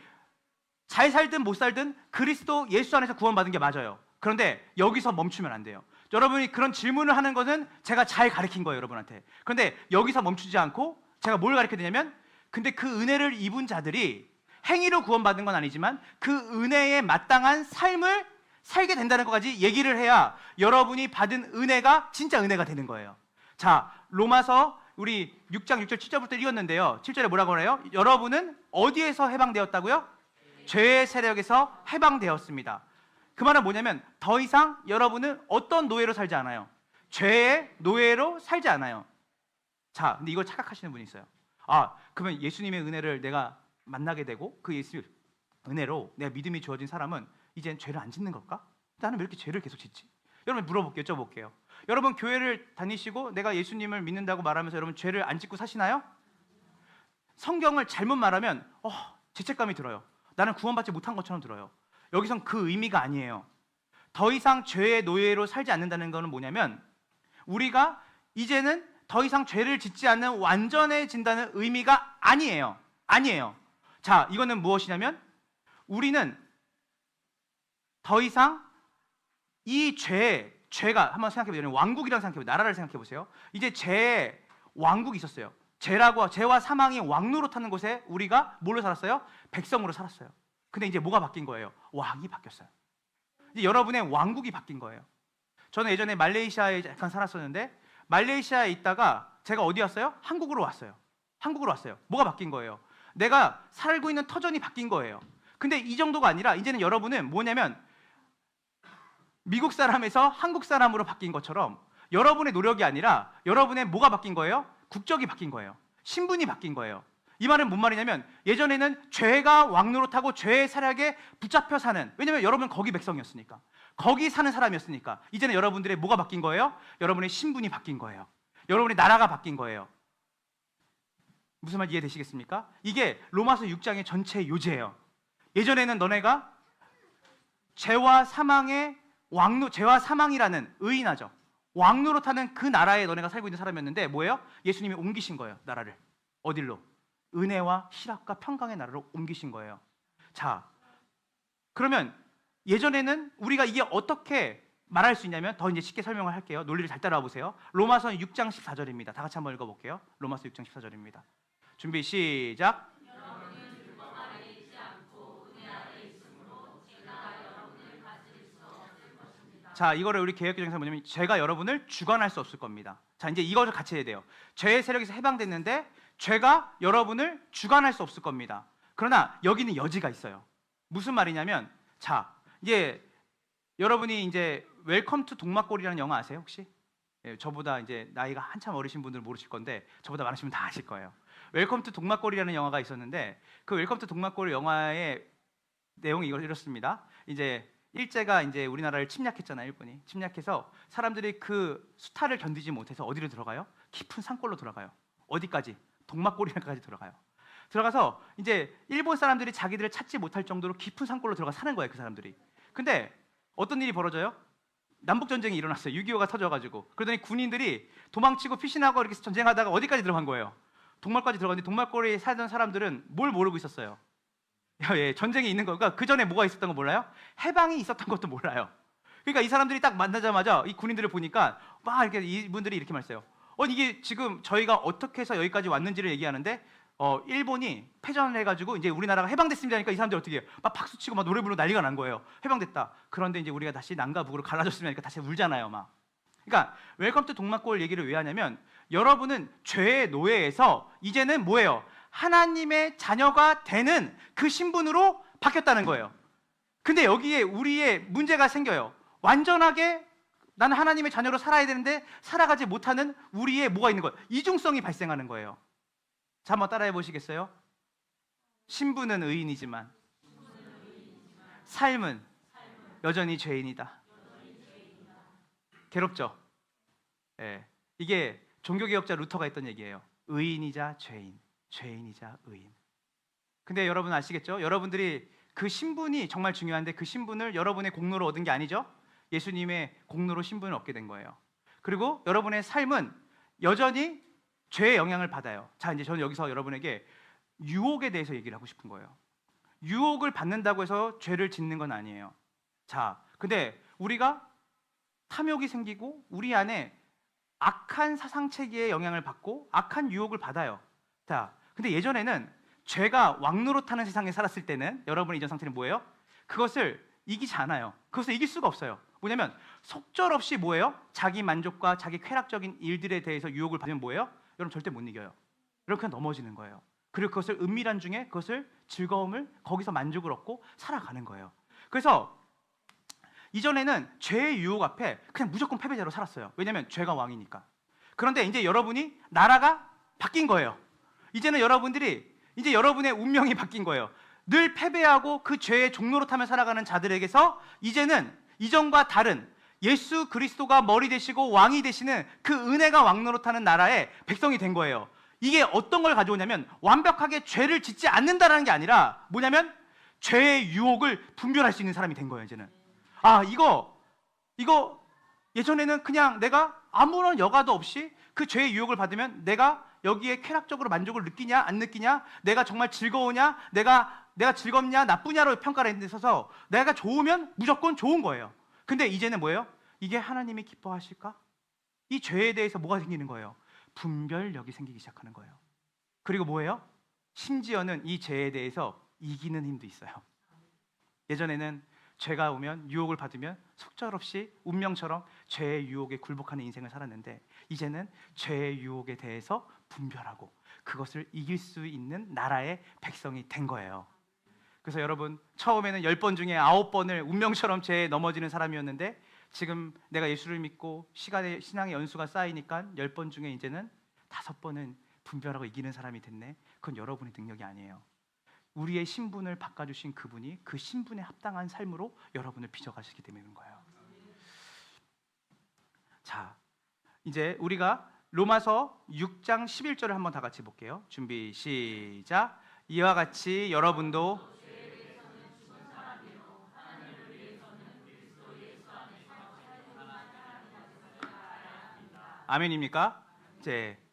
잘 살든 못 살든 그리스도 예수 안에서 구원받은 게 맞아요. 그런데 여기서 멈추면 안 돼요. 여러분이 그런 질문을 하는 것은 제가 잘 가르친 거예요, 여러분한테. 그런데 여기서 멈추지 않고 제가 뭘 가르쳐 드냐면 근데 그 은혜를 입은 자들이 행위로 구원받은 건 아니지만 그 은혜에 마땅한 삶을 살게 된다는 것까지 얘기를 해야 여러분이 받은 은혜가 진짜 은혜가 되는 거예요. 자, 로마서 우리 6장 6절 7절부터 읽었는데요. 7절에 뭐라고 해요? 여러분은 어디에서 해방되었다고요? 죄의 세력에서 해방되었습니다. 그 말은 뭐냐면 더 이상 여러분은 어떤 노예로 살지 않아요. 죄의 노예로 살지 않아요. 자, 근데 이걸 착각하시는 분이 있어요. 그러면 예수님의 은혜를 내가 만나게 되고 그 예수 은혜로 내가 믿음이 주어진 사람은 이젠 죄를 안 짓는 걸까? 나는 왜 이렇게 죄를 계속 짓지? 여러분 물어볼게요. 여쭤볼게요. 여러분 교회를 다니시고 내가 예수님을 믿는다고 말하면서 여러분 죄를 안 짓고 사시나요? 성경을 잘못 말하면 죄책감이 들어요. 나는 구원받지 못한 것처럼 들어요. 여기선 그 의미가 아니에요. 더 이상 죄의 노예로 살지 않는다는 것은 뭐냐면 우리가 이제는 더 이상 죄를 짓지 않는 완전해진다는 의미가 아니에요. 아니에요. 자, 이거는 무엇이냐면 우리는 더 이상 이 죄가 한번 생각해보세요. 왕국이라고 생각해보세요. 나라를 생각해보세요. 이제 죄의 왕국이 있었어요. 죄와 사망이 왕노릇하는 곳에 우리가 뭘로 살았어요? 백성으로 살았어요. 근데 이제 뭐가 바뀐 거예요? 왕이 바뀌었어요. 이제 여러분의 왕국이 바뀐 거예요. 저는 예전에 말레이시아에 잠깐 살았었는데 말레이시아에 있다가 제가 어디 왔어요? 한국으로 왔어요. 한국으로 왔어요. 뭐가 바뀐 거예요? 내가 살고 있는 터전이 바뀐 거예요. 근데 이 정도가 아니라 이제는 여러분은 뭐냐면 미국 사람에서 한국 사람으로 바뀐 것처럼 여러분의 노력이 아니라 여러분의 뭐가 바뀐 거예요? 국적이 바뀐 거예요. 신분이 바뀐 거예요. 이 말은 뭔 말이냐면 예전에는 죄가 왕노릇하고 죄의 사략에 붙잡혀 사는, 왜냐면 여러분 거기 백성이었으니까, 거기 사는 사람이었으니까 이제는 여러분들의 뭐가 바뀐 거예요? 여러분의 신분이 바뀐 거예요. 여러분의 나라가 바뀐 거예요. 무슨 말 이해되시겠습니까? 이게 로마서 6장의 전체 요지예요. 예전에는 너네가 죄와 사망이라는 의인하죠. 왕노릇하는 그 나라에 너네가 살고 있는 사람이었는데 뭐예요? 예수님이 옮기신 거예요. 나라를. 어딜로? 은혜와 희락과 평강의 나라로 옮기신 거예요. 자, 그러면 예전에는 우리가 이게 어떻게 말할 수 있냐면 더 이제 쉽게 설명을 할게요. 논리를 잘 따라와 보세요. 로마서 6장 14절입니다. 다 같이 한번 읽어볼게요. 로마서 6장 14절입니다. 준비 시작. 자, 이거를 우리 개혁개정에서 뭐냐면 죄가 여러분을 주관할 수 없을 겁니다. 자, 이제 이거를 같이 해야 돼요. 죄의 세력에서 해방됐는데 죄가 여러분을 주관할 수 없을 겁니다. 그러나 여기는 여지가 있어요. 무슨 말이냐면, 자, 이제 여러분이 이제 웰컴 투 동막골이라는 영화 아세요 혹시? 예, 저보다 이제 나이가 한참 어리신 분들은 모르실 건데 저보다 많으신 분 다 아실 거예요. 웰컴 투 동막골이라는 영화가 있었는데 그 웰컴 투 동막골 영화의 내용이 이렇습니다. 이제 일제가 이제 우리나라를 침략했잖아요. 일본이 침략해서 사람들이 그 수탈을 견디지 못해서 어디로 들어가요? 깊은 산골로 들어가요. 어디까지? 동막골이까지 들어가요. 들어가서 이제 일본 사람들이 자기들을 찾지 못할 정도로 깊은 산골로 들어가 사는 거예요. 그 사람들이. 근데 어떤 일이 벌어져요? 남북 전쟁이 일어났어요. 6.25가 터져가지고. 그러더니 군인들이 도망치고 피신하고 이렇게 전쟁하다가 어디까지 들어간 거예요? 동막까지 들어갔는데 동막골에 살던 사람들은 뭘 모르고 있었어요? 예, 전쟁이 있는 거. 그러니까 그 전에 뭐가 있었던 거 몰라요? 해방이 있었던 것도 몰라요. 그러니까 이 사람들이 딱 만나자마자 이 군인들을 보니까 막 이렇게 이분들이 이렇게 말했어요. 이게 지금 저희가 어떻게 해서 여기까지 왔는지를 얘기하는데 일본이 패전을 해가지고 이제 우리나라가 해방됐습니다 하니까 이 사람들이 어떻게 해요? 막 박수치고 막 노래 부르고 난리가 난 거예요. 해방됐다. 그런데 이제 우리가 다시 남과 북으로 갈라졌으면 하니까 다시 울잖아요, 막. 그러니까 웰컴 투 동막골 얘기를 왜 하냐면 여러분은 죄의 노예에서 이제는 뭐예요? 하나님의 자녀가 되는 그 신분으로 바뀌었다는 거예요. 근데 여기에 우리의 문제가 생겨요. 완전하게 나는 하나님의 자녀로 살아야 되는데 살아가지 못하는 우리의 뭐가 있는 거예요? 이중성이 발생하는 거예요. 자, 한번 따라해 보시겠어요? 신분은 의인이지만 삶은 여전히 죄인이다. 괴롭죠? 예, 이게 종교개혁자 루터가 했던 얘기예요. 의인이자 죄인, 죄인이자 의인. 근데 여러분 아시겠죠? 여러분들이 그 신분이 정말 중요한데 그 신분을 여러분의 공로로 얻은 게 아니죠? 예수님의 공로로 신분을 얻게 된 거예요. 그리고 여러분의 삶은 여전히 죄의 영향을 받아요. 자, 이제 저는 여기서 여러분에게 유혹에 대해서 얘기를 하고 싶은 거예요. 유혹을 받는다고 해서 죄를 짓는 건 아니에요. 자, 근데 우리가 탐욕이 생기고 우리 안에 악한 사상체계의 영향을 받고 악한 유혹을 받아요. 자, 근데 예전에는 죄가 왕노릇하는 세상에 살았을 때는 여러분의 이전 상태는 뭐예요? 그것을 이기지 않아요. 그것을 이길 수가 없어요. 뭐냐면 속절없이 뭐예요? 자기 만족과 자기 쾌락적인 일들에 대해서 유혹을 받으면 뭐예요? 여러분 절대 못 이겨요. 이렇게 넘어지는 거예요. 그리고 그것을 은밀한 중에 그것을 즐거움을 거기서 만족을 얻고 살아가는 거예요. 그래서 이전에는 죄의 유혹 앞에 그냥 무조건 패배자로 살았어요. 왜냐하면 죄가 왕이니까. 그런데 이제 여러분이 나라가 바뀐 거예요. 이제는 여러분들이 이제 여러분의 운명이 바뀐 거예요. 늘 패배하고 그 죄의 종로로 타며 살아가는 자들에게서 이제는 이전과 다른 예수 그리스도가 머리 되시고 왕이 되시는 그 은혜가 왕노릇하는 나라의 백성이 된 거예요. 이게 어떤 걸 가져오냐면 완벽하게 죄를 짓지 않는다라는 게 아니라 뭐냐면 죄의 유혹을 분별할 수 있는 사람이 된 거예요. 이제는 이거 예전에는 그냥 내가 아무런 여과도 없이 그 죄의 유혹을 받으면 내가 여기에 쾌락적으로 만족을 느끼냐 안 느끼냐, 내가 정말 즐거우냐, 내가 즐겁냐 나쁘냐로 평가를 했어서 내가 좋으면 무조건 좋은 거예요. 근데 이제는 뭐예요? 이게 하나님이 기뻐하실까? 이 죄에 대해서 뭐가 생기는 거예요? 분별력이 생기기 시작하는 거예요. 그리고 뭐예요? 심지어는 이 죄에 대해서 이기는 힘도 있어요. 예전에는 죄가 오면 유혹을 받으면 속절없이 운명처럼 죄의 유혹에 굴복하는 인생을 살았는데 이제는 죄의 유혹에 대해서 분별하고 그것을 이길 수 있는 나라의 백성이 된 거예요. 그래서 여러분, 처음에는 10번 중에 9번을 운명처럼 죄에 넘어지는 사람이었는데 지금 내가 예수를 믿고 신앙의 연수가 쌓이니까 10번 중에 이제는 5번은 분별하고 이기는 사람이 됐네. 그건 여러분의 능력이 아니에요. 우리의 신분을 바꿔주신 그분이 그 신분에 합당한 삶으로 여러분을 빚어가시기 때문인 거예요. 자, 이제 우리가 로마서 6장 11절을 한번 다 같이 볼게요. 준비 시작. 이와 같이 여러분도 아멘입니까?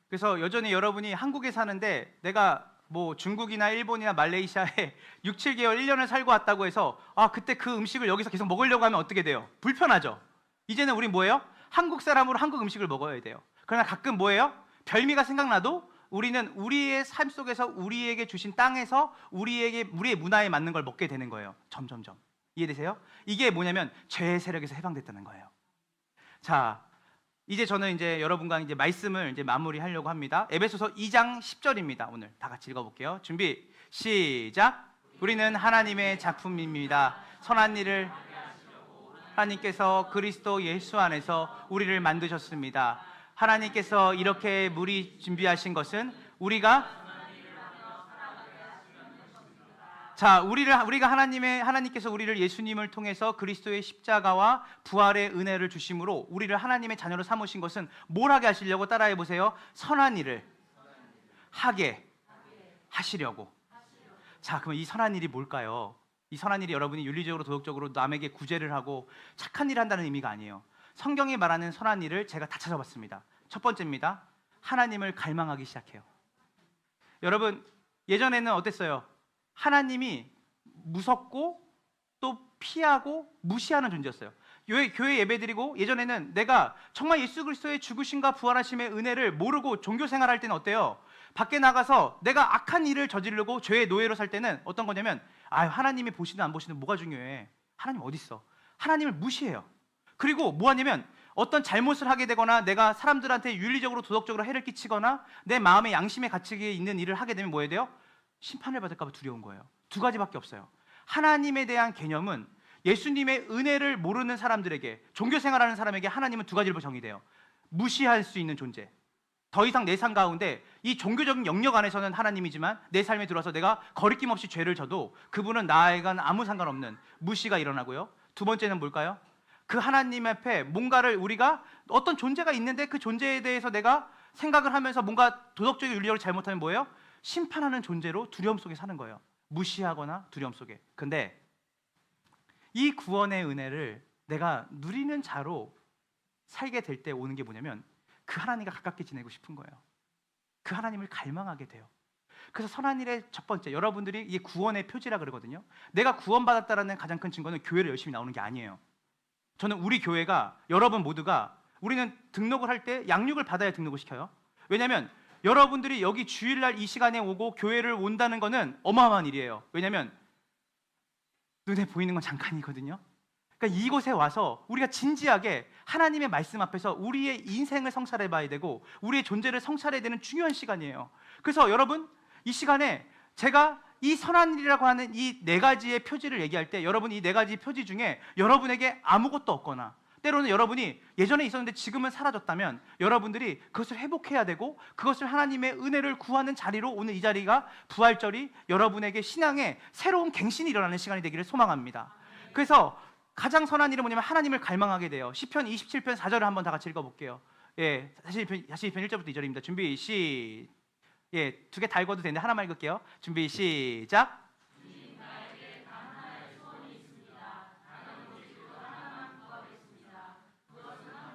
그래서 여전히 여러분이 한국에 사는데 내가 뭐 중국이나 일본이나 말레이시아에 6, 7개월, 1년을 살고 왔다고 해서 그때 그 음식을 여기서 계속 먹으려고 하면 어떻게 돼요? 불편하죠? 이제는 우리 뭐예요? 한국 사람으로 한국 음식을 먹어야 돼요. 그러나 가끔 뭐예요? 별미가 생각나도 우리는 우리의 삶 속에서 우리에게 주신 땅에서 우리의 문화에 맞는 걸 먹게 되는 거예요. 점점점. 이해되세요? 이게 뭐냐면 죄의 세력에서 해방됐다는 거예요. 자, 이제 저는 이제 여러분과 이제 말씀을 이제 마무리하려고 합니다. 에베소서 2장 10절입니다. 오늘 다 같이 읽어볼게요. 준비 시작. 우리는 하나님의 작품입니다. 선한 일을 하나님께서 그리스도 예수 안에서 우리를 만드셨습니다. 하나님께서 이렇게 미리 준비하신 것은 우리가 하나님께서 우리를 예수님을 통해서 그리스도의 십자가와 부활의 은혜를 주심으로 우리를 하나님의 자녀로 삼으신 것은 뭘 하게 하시려고? 따라해 보세요. 선한 일을 하게 하시려고. 자, 그럼 이 선한 일이 뭘까요? 이 선한 일이 여러분이 윤리적으로 도덕적으로 남에게 구제를 하고 착한 일을 한다는 의미가 아니에요. 성경이 말하는 선한 일을 제가 다 찾아봤습니다. 첫 번째입니다. 하나님을 갈망하기 시작해요. 여러분, 예전에는 어땠어요? 하나님이 무섭고 또 피하고 무시하는 존재였어요. 교회 예배드리고 예전에는 내가 정말 예수 그리스도의 죽으심과 부활하심의 은혜를 모르고 종교 생활할 때는 어때요? 밖에 나가서 내가 악한 일을 저지르고 죄의 노예로 살 때는 어떤 거냐면 하나님이 보시든 안 보시든 뭐가 중요해? 하나님 어디 있어? 하나님을 무시해요. 그리고 뭐 하냐면 어떤 잘못을 하게 되거나 내가 사람들한테 윤리적으로 도덕적으로 해를 끼치거나 내 마음의 양심의 가치에 있는 일을 하게 되면 뭐 해야 돼요? 심판을 받을까 봐 두려운 거예요. 두 가지밖에 없어요. 하나님에 대한 개념은 예수님의 은혜를 모르는 사람들에게, 종교 생활하는 사람에게 하나님은 두 가지로 정의돼요. 무시할 수 있는 존재. 더 이상 내 삶 가운데 이 종교적인 영역 안에서는 하나님이지만 내 삶에 들어와서 내가 거리낌 없이 죄를 져도 그분은 나에게는 아무 상관없는 무시가 일어나고요. 두 번째는 뭘까요? 그 하나님 앞에 뭔가를 우리가 어떤 존재가 있는데 그 존재에 대해서 내가 생각을 하면서 뭔가 도덕적인 윤리적으로 잘못하면 뭐예요? 심판하는 존재로 두려움 속에 사는 거예요. 무시하거나 두려움 속에. 근데 이 구원의 은혜를 내가 누리는 자로 살게 될 때 오는 게 뭐냐면 그 하나님과 가깝게 지내고 싶은 거예요. 그 하나님을 갈망하게 돼요. 그래서 선한 일의 첫 번째, 여러분들이 이게 구원의 표지라 그러거든요. 내가 구원받았다는 가장 큰 증거는 교회를 열심히 나오는 게 아니에요. 저는 우리 교회가, 여러분 모두가, 우리는 등록을 할 때 양육을 받아야 등록을 시켜요. 왜냐하면 여러분들이 여기 주일날 이 시간에 오고 교회를 온다는 거는 어마어마한 일이에요. 왜냐하면 눈에 보이는 건 잠깐이거든요. 그러니까 이곳에 와서 우리가 진지하게 하나님의 말씀 앞에서 우리의 인생을 성찰해 봐야 되고 우리의 존재를 성찰해야 되는 중요한 시간이에요. 그래서 여러분, 이 시간에 제가 이 선한 일이라고 하는 이 네 가지의 표지를 얘기할 때 여러분 이 네 가지 표지 중에 여러분에게 아무것도 없거나 때로는 여러분이 예전에 있었는데 지금은 사라졌다면 여러분들이 그것을 회복해야 되고 그것을 하나님의 은혜를 구하는 자리로 오늘 이 자리가 부활절이 여러분에게 신앙의 새로운 갱신이 일어나는 시간이 되기를 소망합니다. 그래서 가장 선한 일은 뭐냐면 하나님을 갈망하게 돼요. 시편 27편 4절을 한번 다 같이 읽어볼게요. 예, 다시 1절부터 2절입니다. 준비 두 개 다 읽어도 되는데 하나만 읽을게요. 준비 시작.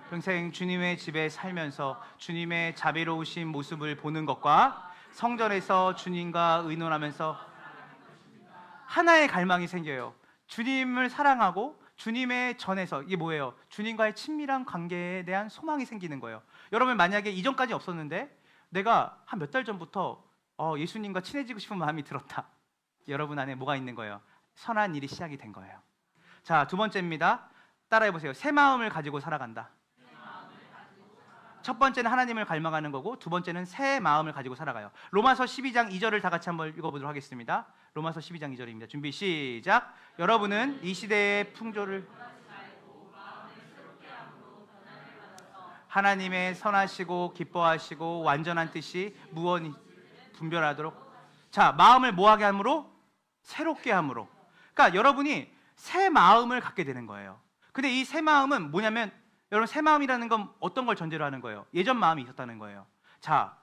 평생 주님의 집에 살면서 주님의 자비로우신 모습을 보는 것과 성전에서 주님과 의논하면서 하나의 갈망이 생겨요. 주님을 사랑하고 주님의 전에서, 이게 뭐예요? 주님과의 친밀한 관계에 대한 소망이 생기는 거예요. 여러분, 만약에 이전까지 없었는데 내가 한 몇 달 전부터 예수님과 친해지고 싶은 마음이 들었다. 여러분 안에 뭐가 있는 거예요? 선한 일이 시작이 된 거예요. 자, 두 번째입니다. 따라해 보세요. 새 마음을 가지고 살아간다. 첫 번째는 하나님을 갈망하는 거고 두 번째는 새 마음을 가지고 살아가요. 로마서 12장 2절을 다 같이 한번 읽어보도록 하겠습니다. 로마서 12장 2절입니다. 준비 시작. 여러분은 이 시대의 풍조를 하나님의 선하시고 기뻐하시고 완전한 뜻이 무언이 분별하도록, 자, 마음을 뭐하게 함으로? 새롭게 함으로. 그러니까 여러분이 새 마음을 갖게 되는 거예요. 근데 이 새 마음은 뭐냐면, 여러분, 새 마음이라는 건 어떤 걸 전제로 하는 거예요? 예전 마음이 있었다는 거예요. 자,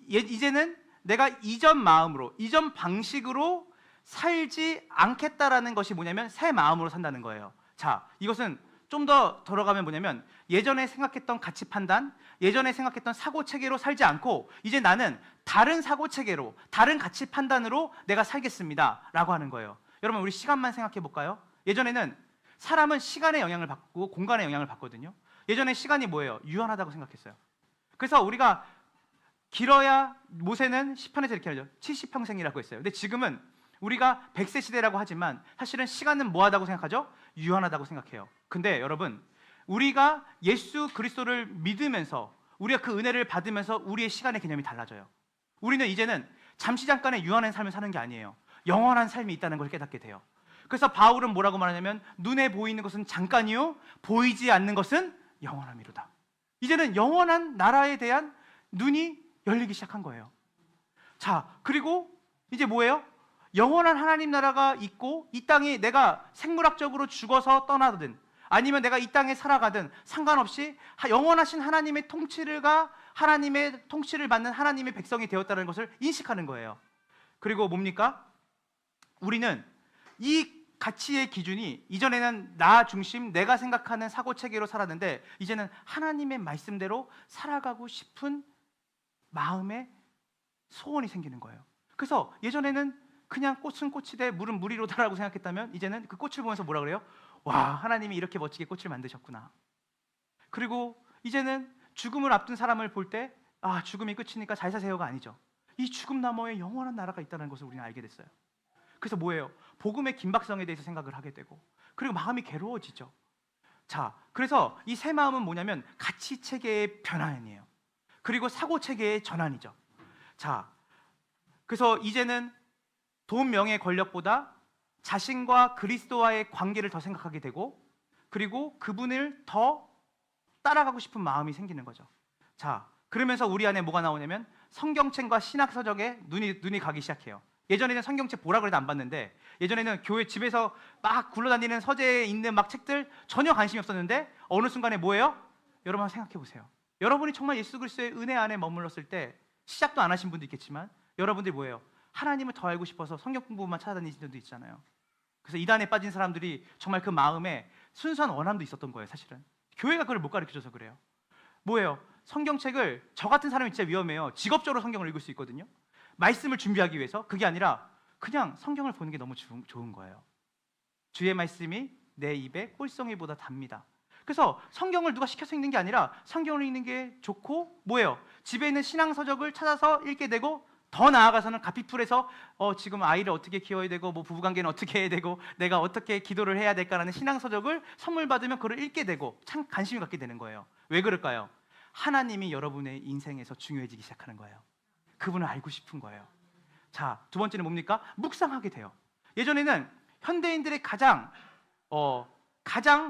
이제는 내가 이전 마음으로, 이전 방식으로 살지 않겠다라는 것이 뭐냐면 새 마음으로 산다는 거예요. 자, 이것은 좀 더 들어가면 뭐냐면 예전에 생각했던 가치 판단, 예전에 생각했던 사고 체계로 살지 않고 이제 나는 다른 사고 체계로, 다른 가치 판단으로 내가 살겠습니다 라고 하는 거예요. 여러분, 우리 시간만 생각해 볼까요? 예전에는 사람은 시간의 영향을 받고 공간의 영향을 받거든요. 예전에 시간이 뭐예요? 유한하다고 생각했어요. 그래서 우리가 길어야, 모세는 시편에서 이렇게 하죠. 70평생이라고 했어요. 근데 지금은 우리가 100세 시대라고 하지만 사실은 시간은 뭐하다고 생각하죠? 유한하다고 생각해요. 근데 여러분, 우리가 예수 그리스도를 믿으면서, 우리가 그 은혜를 받으면서 우리의 시간의 개념이 달라져요. 우리는 이제는 잠시 잠깐의 유한한 삶을 사는 게 아니에요. 영원한 삶이 있다는 걸 깨닫게 돼요. 그래서 바울은 뭐라고 말하냐면 눈에 보이는 것은 잠깐이요 보이지 않는 것은 영원함이로다. 이제는 영원한 나라에 대한 눈이 열리기 시작한 거예요. 자, 그리고 이제 뭐예요? 영원한 하나님 나라가 있고 이 땅에 내가 생물학적으로 죽어서 떠나든 아니면 내가 이 땅에 살아가든 상관없이 영원하신 하나님의 하나님의 통치를 받는 하나님의 백성이 되었다는 것을 인식하는 거예요. 그리고 뭡니까? 우리는 이 가치의 기준이, 이전에는 나 중심, 내가 생각하는 사고 체계로 살았는데 이제는 하나님의 말씀대로 살아가고 싶은 마음의 소원이 생기는 거예요. 그래서 예전에는 그냥 꽃은 꽃이되 물은 물이로다라고 생각했다면 이제는 그 꽃을 보면서 뭐라 그래요? 와, 하나님이 이렇게 멋지게 꽃을 만드셨구나. 그리고 이제는 죽음을 앞둔 사람을 볼 때 죽음이 끝이니까 잘 사세요가 아니죠. 이 죽음 너머에 영원한 나라가 있다는 것을 우리는 알게 됐어요. 그래서 뭐예요? 복음의 긴박성에 대해서 생각을 하게 되고, 그리고 마음이 괴로워지죠. 자, 그래서 이 새 마음은 뭐냐면 가치 체계의 변환이에요. 그리고 사고 체계의 전환이죠. 자, 그래서 이제는 돈, 명예, 권력보다 자신과 그리스도와의 관계를 더 생각하게 되고, 그리고 그분을 더 따라가고 싶은 마음이 생기는 거죠. 자, 그러면서 우리 안에 뭐가 나오냐면 성경책과 신학서적에 눈이 가기 시작해요. 예전에는 성경책 보라 그래도 안 봤는데, 예전에는 교회 집에서 막 굴러다니는 서재에 있는 막 책들 전혀 관심이 없었는데 어느 순간에 뭐예요? 여러분 한번 생각해 보세요. 여러분이 정말 예수 그리스도의 은혜 안에 머물렀을 때, 시작도 안 하신 분도 있겠지만 여러분들이 뭐예요? 하나님을 더 알고 싶어서 성경 공부만 찾아다니신 분도 있잖아요. 그래서 이단에 빠진 사람들이 정말 그 마음에 순수한 원함도 있었던 거예요. 사실은 교회가 그걸 못 가르쳐줘서 그래요. 뭐예요? 성경책을, 저 같은 사람이 진짜 위험해요. 직업적으로 성경을 읽을 수 있거든요. 말씀을 준비하기 위해서. 그게 아니라 그냥 성경을 보는 게 너무 좋은 거예요. 주의 말씀이 내 입에 꿀송이보다 답니다. 그래서 성경을 누가 시켜서 읽는 게 아니라 성경을 읽는 게 좋고, 뭐예요? 집에 있는 신앙서적을 찾아서 읽게 되고, 더 나아가서는 가피풀에서 지금 아이를 어떻게 키워야 되고, 뭐 부부관계는 어떻게 해야 되고, 내가 어떻게 기도를 해야 될까라는 신앙서적을 선물 받으면 그걸 읽게 되고 참 관심을 갖게 되는 거예요. 왜 그럴까요? 하나님이 여러분의 인생에서 중요해지기 시작하는 거예요. 그분을 알고 싶은 거예요. 자, 두 번째는 뭡니까? 묵상하게 돼요. 예전에는 현대인들의 가장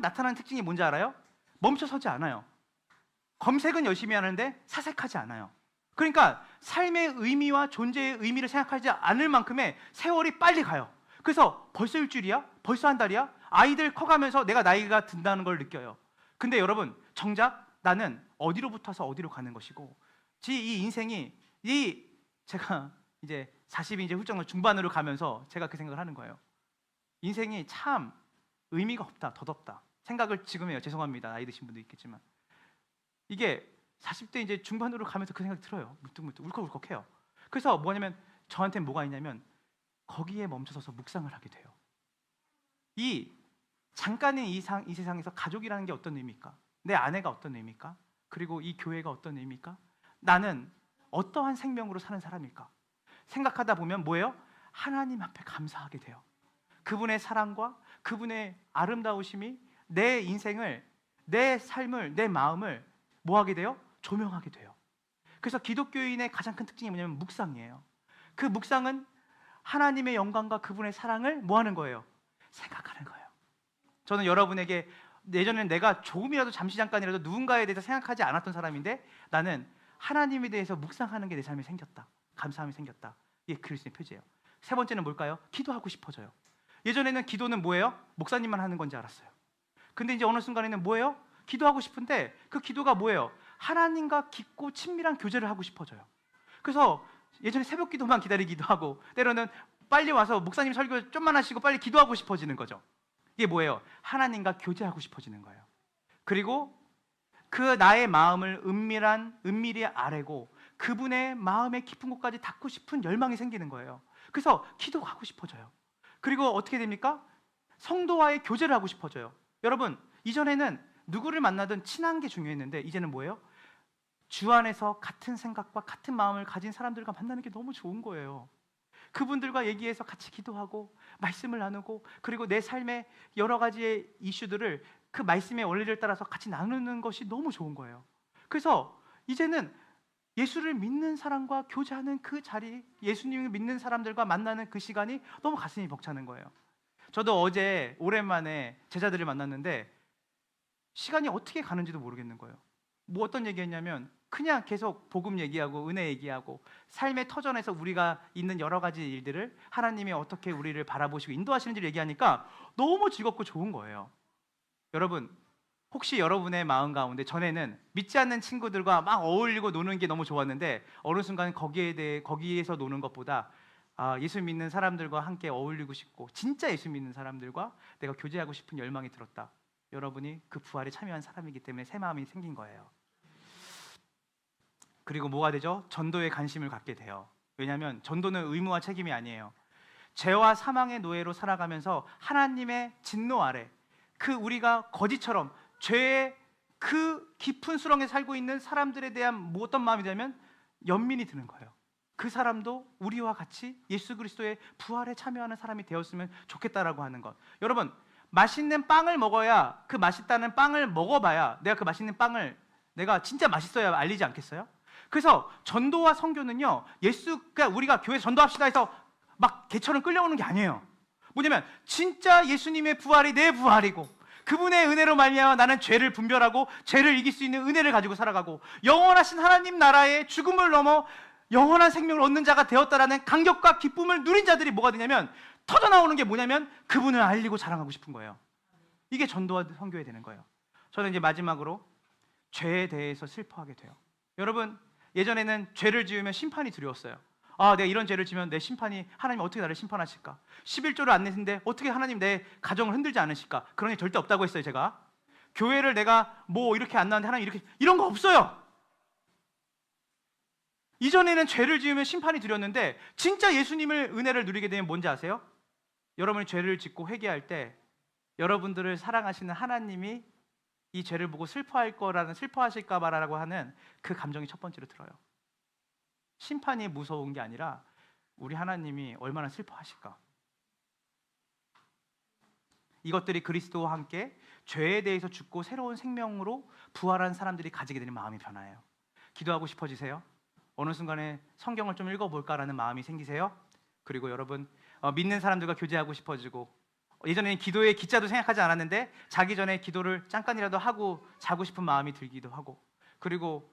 나타나는 특징이 뭔지 알아요? 멈춰서지 않아요. 검색은 열심히 하는데 사색하지 않아요. 그러니까 삶의 의미와 존재의 의미를 생각하지 않을 만큼의 세월이 빨리 가요. 그래서 벌써 일주일이야? 벌써 한 달이야? 아이들 커가면서 내가 나이가 든다는 걸 느껴요. 근데 여러분, 정작 나는 어디로부터서 어디로 가는 것이고, 이 인생이 제가 이제 40이 이제 훌쩍 중반으로 가면서 제가 그 생각을 하는 거예요. 인생이 참 의미가 없다, 덧없다 생각을 지금 해요. 죄송합니다. 나이 드신 분도 있겠지만 이게 40대 이제 중반으로 가면서 그 생각이 들어요. 문득문득 울컥울컥해요. 그래서 뭐냐면 저한테 뭐가 있냐면 거기에 멈춰서서 묵상을 하게 돼요. 이 잠깐의 이 세상에서 가족이라는 게 어떤 의미일까? 내 아내가 어떤 의미일까? 그리고 이 교회가 어떤 의미일까? 나는 어떠한 생명으로 사는 사람일까? 생각하다 보면 뭐예요? 하나님 앞에 감사하게 돼요. 그분의 사랑과 그분의 아름다우심이 내 인생을, 내 삶을, 내 마음을 뭐 하게 돼요? 조명하게 돼요. 그래서 기독교인의 가장 큰 특징이 뭐냐면 묵상이에요. 그 묵상은 하나님의 영광과 그분의 사랑을 뭐 하는 거예요? 생각하는 거예요. 저는 여러분에게 예전에는 내가 조금이라도 잠깐이라도 누군가에 대해서 생각하지 않았던 사람인데 나는 하나님에 대해서 묵상하는 게 내 삶에 생겼다. 감사함이 생겼다. 이게 그리스도의 표지예요. 세 번째는 뭘까요? 기도하고 싶어져요. 예전에는 기도는 뭐예요? 목사님만 하는 건지 알았어요. 근데 이제 어느 순간에는 뭐예요? 기도하고 싶은데 그 기도가 뭐예요? 하나님과 깊고 친밀한 교제를 하고 싶어져요. 그래서 예전에 새벽 기도만 기다리기도 하고 때로는 빨리 와서 목사님 설교 좀만 하시고 빨리 기도하고 싶어지는 거죠. 이게 뭐예요? 하나님과 교제하고 싶어지는 거예요. 그리고 그 나의 마음을 은밀히 아뢰고 그분의 마음의 깊은 곳까지 닿고 싶은 열망이 생기는 거예요. 그래서 기도가 하고 싶어져요. 그리고 어떻게 됩니까? 성도와의 교제를 하고 싶어져요. 여러분, 이전에는 누구를 만나든 친한 게 중요했는데 이제는 뭐예요? 주 안에서 같은 생각과 같은 마음을 가진 사람들과 만나는 게 너무 좋은 거예요. 그분들과 얘기해서 같이 기도하고 말씀을 나누고 그리고 내 삶의 여러 가지의 이슈들을 그 말씀의 원리를 따라서 같이 나누는 것이 너무 좋은 거예요. 그래서 이제는 예수를 믿는 사람과 교제하는 그 자리, 예수님을 믿는 사람들과 만나는 그 시간이 너무 가슴이 벅차는 거예요. 저도 어제 오랜만에 제자들을 만났는데 시간이 어떻게 가는지도 모르겠는 거예요. 뭐 어떤 얘기했냐면 그냥 계속 복음 얘기하고 은혜 얘기하고 삶의 터전에서 우리가 있는 여러 가지 일들을 하나님이 어떻게 우리를 바라보시고 인도하시는지를 얘기하니까 너무 즐겁고 좋은 거예요. 여러분, 혹시 여러분의 마음 가운데 전에는 믿지 않는 친구들과 막 어울리고 노는 게 너무 좋았는데 어느 순간 거기에서 노는 것보다 예수 믿는 사람들과 함께 어울리고 싶고 진짜 예수 믿는 사람들과 내가 교제하고 싶은 열망이 들었다. 여러분이 그 부활에 참여한 사람이기 때문에 새 마음이 생긴 거예요. 그리고 뭐가 되죠? 전도에 관심을 갖게 돼요. 왜냐하면 전도는 의무와 책임이 아니에요. 죄와 사망의 노예로 살아가면서 하나님의 진노 아래 그 우리가 거지처럼 죄의 그 깊은 수렁에 살고 있는 사람들에 대한 어떤 마음이 되면 연민이 드는 거예요. 그 사람도 우리와 같이 예수 그리스도의 부활에 참여하는 사람이 되었으면 좋겠다라고 하는 것. 여러분, 맛있는 빵을 먹어야 그 맛있다는 빵을 먹어봐야 내가 그 맛있는 빵을 내가 진짜 맛있어야 알리지 않겠어요? 그래서 전도와 선교는요, 그러니까 우리가 교회 전도합시다 해서 막 개처럼 끌려오는 게 아니에요. 뭐냐면 진짜 예수님의 부활이 내 부활이고 그분의 은혜로 말미암아 나는 죄를 분별하고 죄를 이길 수 있는 은혜를 가지고 살아가고 영원하신 하나님 나라의 죽음을 넘어 영원한 생명을 얻는 자가 되었다라는 감격과 기쁨을 누린 자들이 뭐가 되냐면 터져나오는 게 뭐냐면 그분을 알리고 자랑하고 싶은 거예요. 이게 전도와 선교에 되는 거예요. 저는 이제 마지막으로 죄에 대해서 슬퍼하게 돼요. 여러분, 예전에는 죄를 지으면 심판이 두려웠어요. 내가 이런 죄를 지면 내 심판이 하나님 어떻게 나를 심판하실까? 11조를 안 냈는데 어떻게 하나님 내 가정을 흔들지 않으실까? 그런 게 절대 없다고 했어요. 제가 교회를 내가 뭐 이렇게 안 나왔는데 하나님 이런 거 없어요. 이전에는 죄를 지으면 심판이 두려웠는데 진짜 예수님을 은혜를 누리게 되면 뭔지 아세요? 여러분이 죄를 짓고 회개할 때 여러분들을 사랑하시는 하나님이 이 죄를 보고 슬퍼하실까 봐라고 하는 그 감정이 첫 번째로 들어요. 심판이 무서운 게 아니라 우리 하나님이 얼마나 슬퍼하실까. 이것들이 그리스도와 함께 죄에 대해서 죽고 새로운 생명으로 부활한 사람들이 가지게 되는 마음이 변화해요. 기도하고 싶어지세요? 어느 순간에 성경을 좀 읽어볼까라는 마음이 생기세요? 그리고 여러분, 믿는 사람들과 교제하고 싶어지고 예전에는 기도의 기자도 생각하지 않았는데 자기 전에 기도를 잠깐이라도 하고 자고 싶은 마음이 들기도 하고, 그리고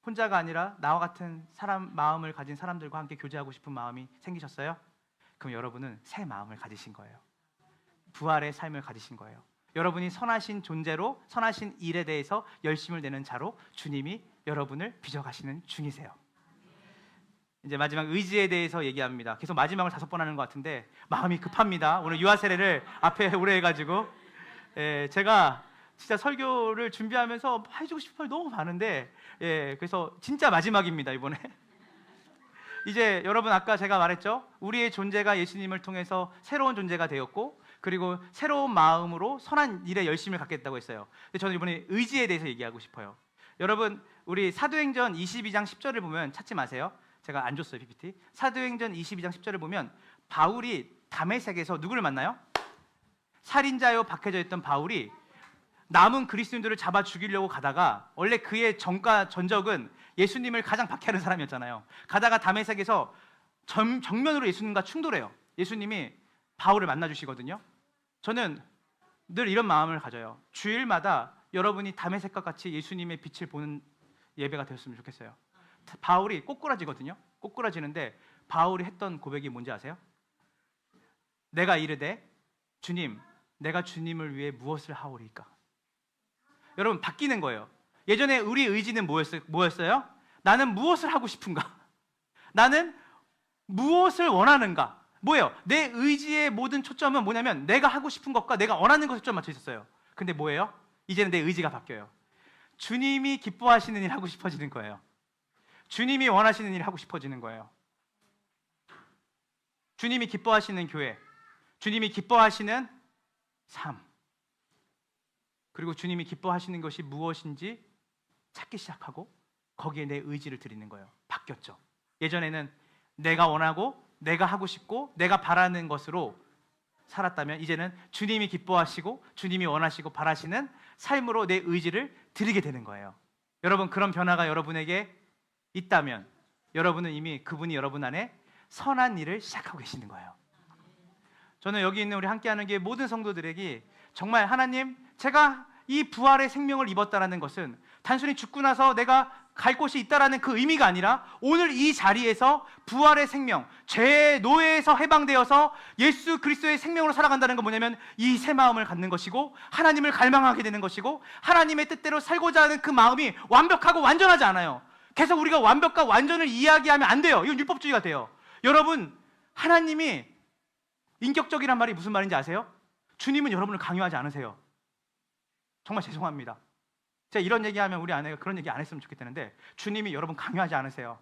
혼자가 아니라 나와 같은 사람 마음을 가진 사람들과 함께 교제하고 싶은 마음이 생기셨어요? 그럼 여러분은 새 마음을 가지신 거예요. 부활의 삶을 가지신 거예요. 여러분이 선하신 존재로, 선하신 일에 대해서 열심을 내는 자로 주님이 여러분을 빚어가시는 중이세요. 이제 마지막 의지에 대해서 얘기합니다. 계속 마지막을 5번 하는 것 같은데 마음이 급합니다. 오늘 유아 세례를 앞에 오래 해가지고 제가 진짜 설교를 준비하면서 해주고 싶은 말이 너무 많은데 그래서 진짜 마지막입니다 이번에. 이제 여러분 아까 제가 말했죠. 우리의 존재가 예수님을 통해서 새로운 존재가 되었고, 그리고 새로운 마음으로 선한 일에 열심을 갖겠다고 했어요. 근데 저는 이번에 의지에 대해서 얘기하고 싶어요. 여러분 우리 사도행전 22장 10절을 보면, 찾지 마세요. 제가 안 줬어요 PPT. 사도행전 22장 10절을 보면 바울이 다메섹에서 누구를 만나요? 살인자요 박해져 있던 바울이 남은 그리스도인들을 잡아 죽이려고 가다가, 원래 그의 전적은 예수님을 가장 박해하는 사람이었잖아요. 가다가 다메섹에서 정면으로 예수님과 충돌해요. 예수님이 바울을 만나주시거든요. 저는 늘 이런 마음을 가져요. 주일마다 여러분이 다메섹과 같이 예수님의 빛을 보는 예배가 되었으면 좋겠어요. 바울이 꼬꾸라지거든요. 꼬꾸라지는데 바울이 했던 고백이 뭔지 아세요? 내가 이르되 주님, 내가 주님을 위해 무엇을 하오리까? 여러분 바뀌는 거예요. 예전에 우리 의지는 뭐였어요? 나는 무엇을 하고 싶은가? 나는 무엇을 원하는가? 뭐예요? 내 의지의 모든 초점은 뭐냐면 내가 하고 싶은 것과 내가 원하는 것에 초점 맞춰 있었어요. 근데 뭐예요? 이제는 내 의지가 바뀌어요. 주님이 기뻐하시는 일 하고 싶어지는 거예요. 주님이 원하시는 일 하고 싶어지는 거예요. 주님이 기뻐하시는 교회, 주님이 기뻐하시는 삶, 그리고 주님이 기뻐하시는 것이 무엇인지 찾기 시작하고 거기에 내 의지를 드리는 거예요. 바뀌었죠. 예전에는 내가 원하고 내가 하고 싶고 내가 바라는 것으로 살았다면, 이제는 주님이 기뻐하시고 주님이 원하시고 바라시는 삶으로 내 의지를 드리게 되는 거예요. 여러분 그런 변화가 여러분에게 있다면 여러분은 이미 그분이 여러분 안에 선한 일을 시작하고 계시는 거예요. 저는 여기 있는 우리 함께하는 게 모든 성도들에게 정말 하나님, 제가 이 부활의 생명을 입었다라는 것은 단순히 죽고 나서 내가 갈 곳이 있다라는 그 의미가 아니라 오늘 이 자리에서 부활의 생명, 죄의 노예에서 해방되어서 예수 그리스도의 생명으로 살아간다는 건 뭐냐면 이 새 마음을 갖는 것이고 하나님을 갈망하게 되는 것이고, 하나님의 뜻대로 살고자 하는 그 마음이 완벽하고 완전하지 않아요. 계속 우리가 완벽과 완전을 이야기하면 안 돼요. 이건 율법주의가 돼요. 여러분, 하나님이 인격적이란 말이 무슨 말인지 아세요? 주님은 여러분을 강요하지 않으세요. 정말 죄송합니다. 제가 이런 얘기하면 우리 아내가 그런 얘기 안 했으면 좋겠다는데 주님이 여러분 강요하지 않으세요.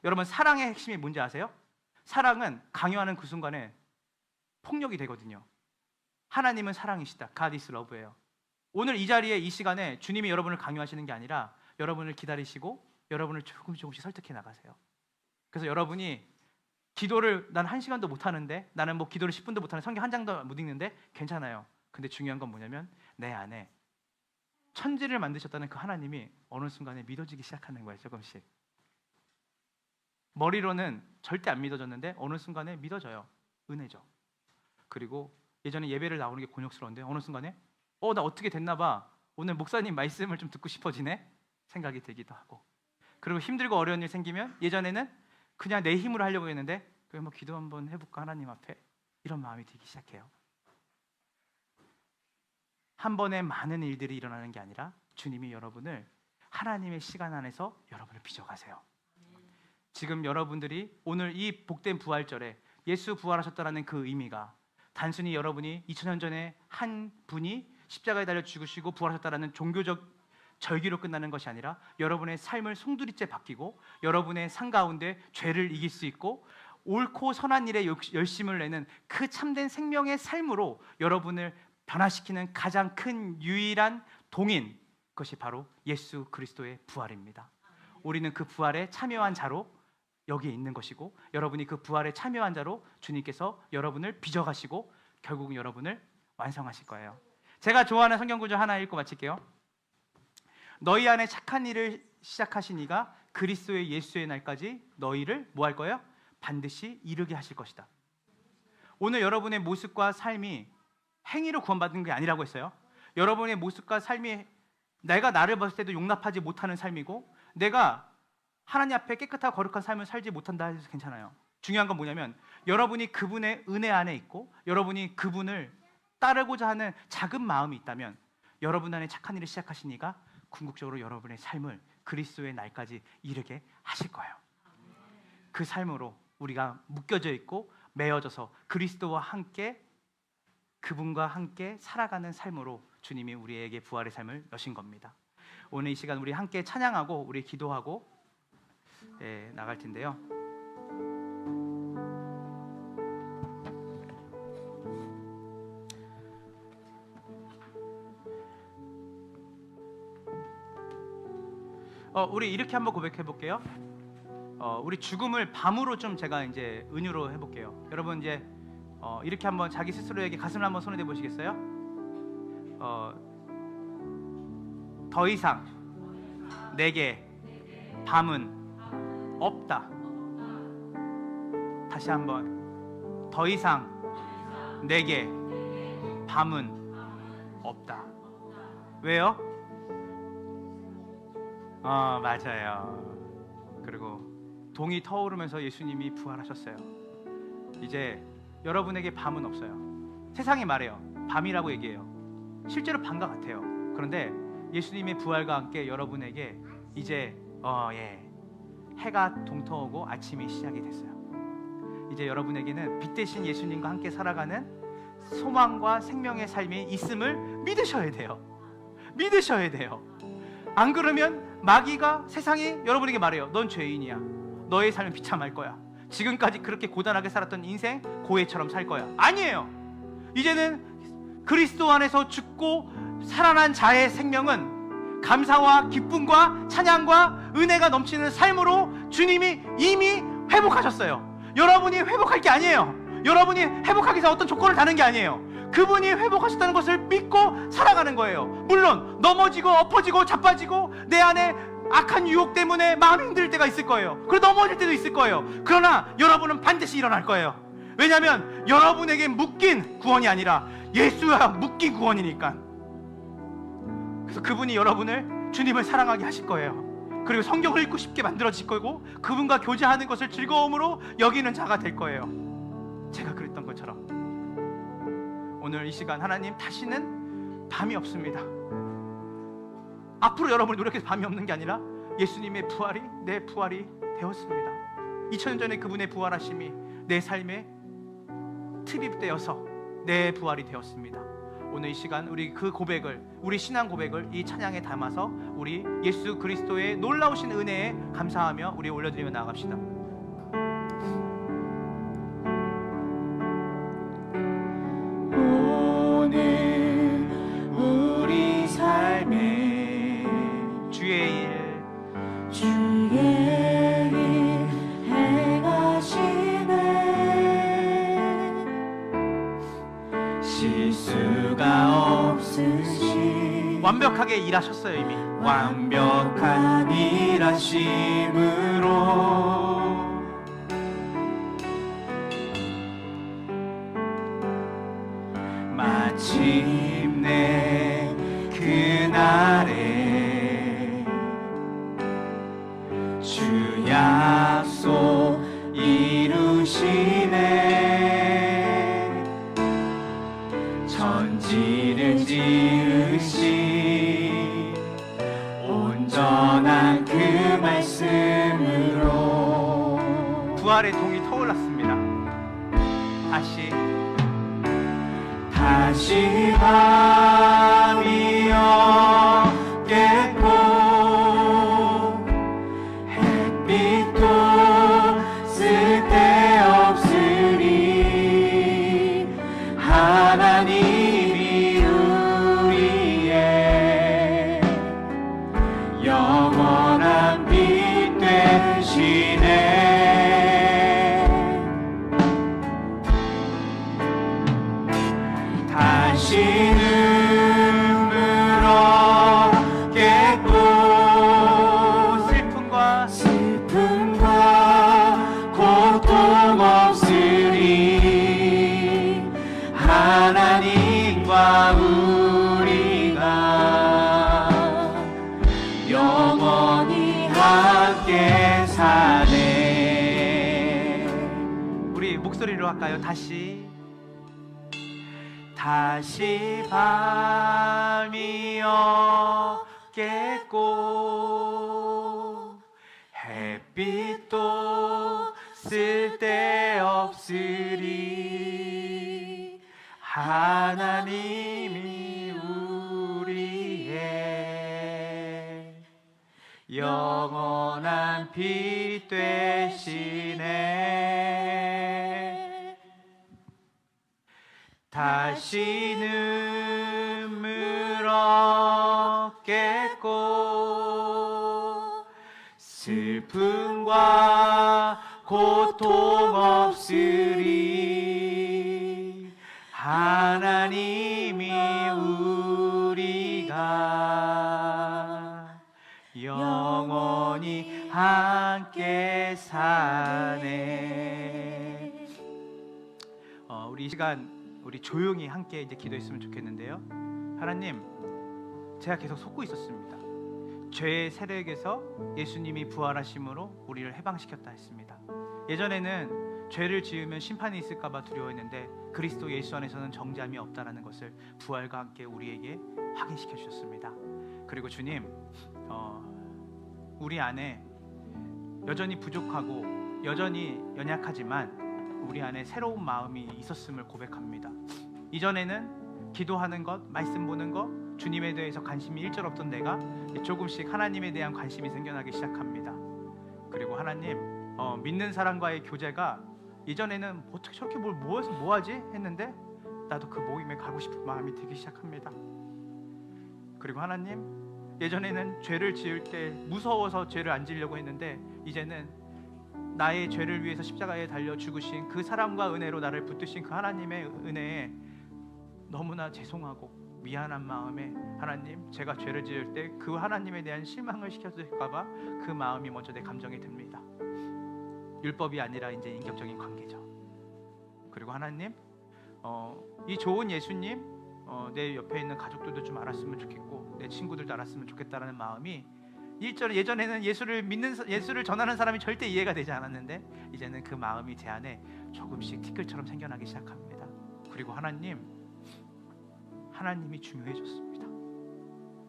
여러분 사랑의 핵심이 뭔지 아세요? 사랑은 강요하는 그 순간에 폭력이 되거든요. 하나님은 사랑이시다. God is love예요. 오늘 이 자리에 이 시간에 주님이 여러분을 강요하시는 게 아니라 여러분을 기다리시고 여러분을 조금씩 설득해 나가세요. 그래서 여러분이 기도를 난 1시간도 못 하는데, 나는 뭐 기도를 10분도 못 하는, 성경 한 장도 못 읽는데 괜찮아요. 근데 중요한 건 뭐냐면 내 안에 천지를 만드셨다는 그 하나님이 어느 순간에 믿어지기 시작하는 거예요. 조금씩. 머리로는 절대 안 믿어졌는데 어느 순간에 믿어져요. 은혜죠. 그리고 예전에 예배를 나오는 게 곤욕스러운데 어느 순간에 나 어떻게 됐나 봐, 오늘 목사님 말씀을 좀 듣고 싶어지네 생각이 들기도 하고, 그리고 힘들고 어려운 일 생기면 예전에는 그냥 내 힘으로 하려고 했는데 그래 뭐 기도 한번 해볼까 하나님 앞에, 이런 마음이 들기 시작해요. 한 번에 많은 일들이 일어나는 게 아니라 주님이 여러분을 하나님의 시간 안에서 여러분을 빚어가세요. 지금 여러분들이 오늘 이 복된 부활절에 예수 부활하셨다는 그 의미가 단순히 여러분이 2000년 전에 한 분이 십자가에 달려 죽으시고 부활하셨다는 종교적 절기로 끝나는 것이 아니라 여러분의 삶을 송두리째 바뀌고 여러분의 삶 가운데 죄를 이길 수 있고 옳고 선한 일에 열심을 내는 그 참된 생명의 삶으로 여러분을 변화시키는 가장 큰 유일한 동인, 그것이 바로 예수 그리스도의 부활입니다. 우리는 그 부활에 참여한 자로 여기에 있는 것이고, 여러분이 그 부활에 참여한 자로 주님께서 여러분을 빚어가시고 결국은 여러분을 완성하실 거예요. 제가 좋아하는 성경 구절 하나 읽고 마칠게요. 너희 안에 착한 일을 시작하신 이가 그리스도의 예수의 날까지 너희를 뭐 할 거예요? 반드시 이루게 하실 것이다. 오늘 여러분의 모습과 삶이 행위로 구원받는 게 아니라고 했어요. 여러분의 모습과 삶이 내가 나를 봤을 때도 용납하지 못하는 삶이고, 내가 하나님 앞에 깨끗하고 거룩한 삶을 살지 못한다 해서 괜찮아요. 중요한 건 뭐냐면 여러분이 그분의 은혜 안에 있고 여러분이 그분을 따르고자 하는 작은 마음이 있다면 여러분 안에 착한 일을 시작하신 이가 궁극적으로 여러분의 삶을 그리스도의 날까지 이르게 하실 거예요. 그 삶으로 우리가 묶여져 있고 매어져서 그리스도와 함께, 그분과 함께 살아가는 삶으로 주님이 우리에게 부활의 삶을 여신 겁니다. 오늘 이 시간 우리 함께 찬양하고 우리 기도하고 나갈 텐데요. 우리 이렇게 한번 고백해 볼게요. 우리 죽음을 밤으로 좀 제가 이제 은유로 해볼게요. 여러분 이제 이렇게 한번 자기 스스로에게 가슴을 한번 손에 대 보시겠어요? 더 이상 내게 밤은 없다. 다시 한번, 더 이상 내게 밤은 없다. 왜요? 맞아요. 그리고 동이 터오르면서 예수님이 부활하셨어요. 이제 여러분에게 밤은 없어요. 세상이 말해요. 밤이라고 얘기해요. 실제로 밤과 같아요. 그런데 예수님의 부활과 함께 여러분에게 이제 해가 동터오고 아침이 시작이 됐어요. 이제 여러분에게는 빛 대신 예수님과 함께 살아가는 소망과 생명의 삶이 있음을 믿으셔야 돼요. 믿으셔야 돼요. 안 그러면 마귀가, 세상이 여러분에게 말해요. 넌 죄인이야. 너의 삶은 비참할 거야. 지금까지 그렇게 고단하게 살았던 인생 고해처럼 살 거야. 아니에요. 이제는 그리스도 안에서 죽고 살아난 자의 생명은 감사와 기쁨과 찬양과 은혜가 넘치는 삶으로 주님이 이미 회복하셨어요. 여러분이 회복할 게 아니에요. 여러분이 회복하기 위해서 어떤 조건을 다는 게 아니에요. 그분이 회복하셨다는 것을 믿고 살아가는 거예요. 물론 넘어지고 엎어지고 자빠지고 내 안에 악한 유혹 때문에 마음이 힘들 때가 있을 거예요. 그리고 넘어질 때도 있을 거예요. 그러나 여러분은 반드시 일어날 거예요. 왜냐하면 여러분에게 묶인 구원이 아니라 예수와 묶인 구원이니까. 그래서 그분이 여러분을, 주님을 사랑하게 하실 거예요. 그리고 성경을 읽고 싶게 만들어질 거고 그분과 교제하는 것을 즐거움으로 여기는 자가 될 거예요. 제가 그랬던 것처럼 오늘 이 시간 하나님, 다시는 밤이 없습니다. 앞으로 여러분이 노력해서 밤이 없는 게 아니라 예수님의 부활이 내 부활이 되었습니다. 2000년 전에 그분의 부활하심이 내 삶에 투입되어서 내 부활이 되었습니다. 오늘 이 시간 우리 그 고백을, 우리 신앙 고백을 이 찬양에 담아서 우리 예수 그리스도의 놀라우신 은혜에 감사하며 우리 올려드리며 나아갑시다. 오늘 우리 삶에 주의 일 행하시네. 실수가 없으신 완벽하게 일하셨어요. 이미 완벽한 일하심으로 마침내 그날에 주 약속 이루시네. 천지를 지으신 온전한 그 말씀으로 부활의 동이 터올랐습니다. 다시 밤이 없겠고 햇빛도 쓸데없으리. 하나님이 우리의 영원한 빛 되시네. 다시는 할까요? 다시 밤이 오겠고 햇빛도 쓸데없으리. 하나님이 우리의 영원한 빛 되시네. 다시 눈물 없겠고 슬픔과 고통 없으리. 하나님이 우리가 영원히 함께 사네. 우리 이 시간 우리 조용히 함께 이제 기도했으면 좋겠는데요. 하나님, 제가 계속 속고 있었습니다. 죄의 세력에서 예수님이 부활하심으로 우리를 해방시켰다 했습니다. 예전에는 죄를 지으면 심판이 있을까봐 두려워했는데 그리스도 예수 안에서는 정죄함이 없다라는 것을 부활과 함께 우리에게 확인시켜 주셨습니다. 그리고 주님, 우리 안에 여전히 부족하고 여전히 연약하지만 우리 안에 새로운 마음이 있었음을 고백합니다. 이전에는 기도하는 것, 말씀 보는 것, 주님에 대해서 관심이 일절 없던 내가 조금씩 하나님에 대한 관심이 생겨나기 시작합니다. 그리고 하나님, 믿는 사람과의 교제가 이전에는 어떻게 저렇게 뭘 모아서 뭐하지? 했는데 나도 그 모임에 가고 싶은 마음이 들기 시작합니다. 그리고 하나님, 예전에는 죄를 지을 때 무서워서 죄를 안 지으려고 했는데 이제는 나의 죄를 위해서 십자가에 달려 죽으신 그 사랑과 은혜로 나를 붙드신 그 하나님의 은혜에 너무나 죄송하고 미안한 마음에 하나님, 제가 죄를 지을 때 그 하나님에 대한 실망을 시켜줄까봐 그 마음이 먼저 내 감정이 듭니다. 율법이 아니라 이제 인격적인 관계죠. 그리고 하나님, 이 좋은 예수님, 내 옆에 있는 가족들도 좀 알았으면 좋겠고 내 친구들도 알았으면 좋겠다라는 마음이 예전에는 예수를 전하는 사람이 절대 이해가 되지 않았는데 이제는 그 마음이 제 안에 조금씩 티끌처럼 생겨나기 시작합니다. 그리고 하나님이 중요해졌습니다.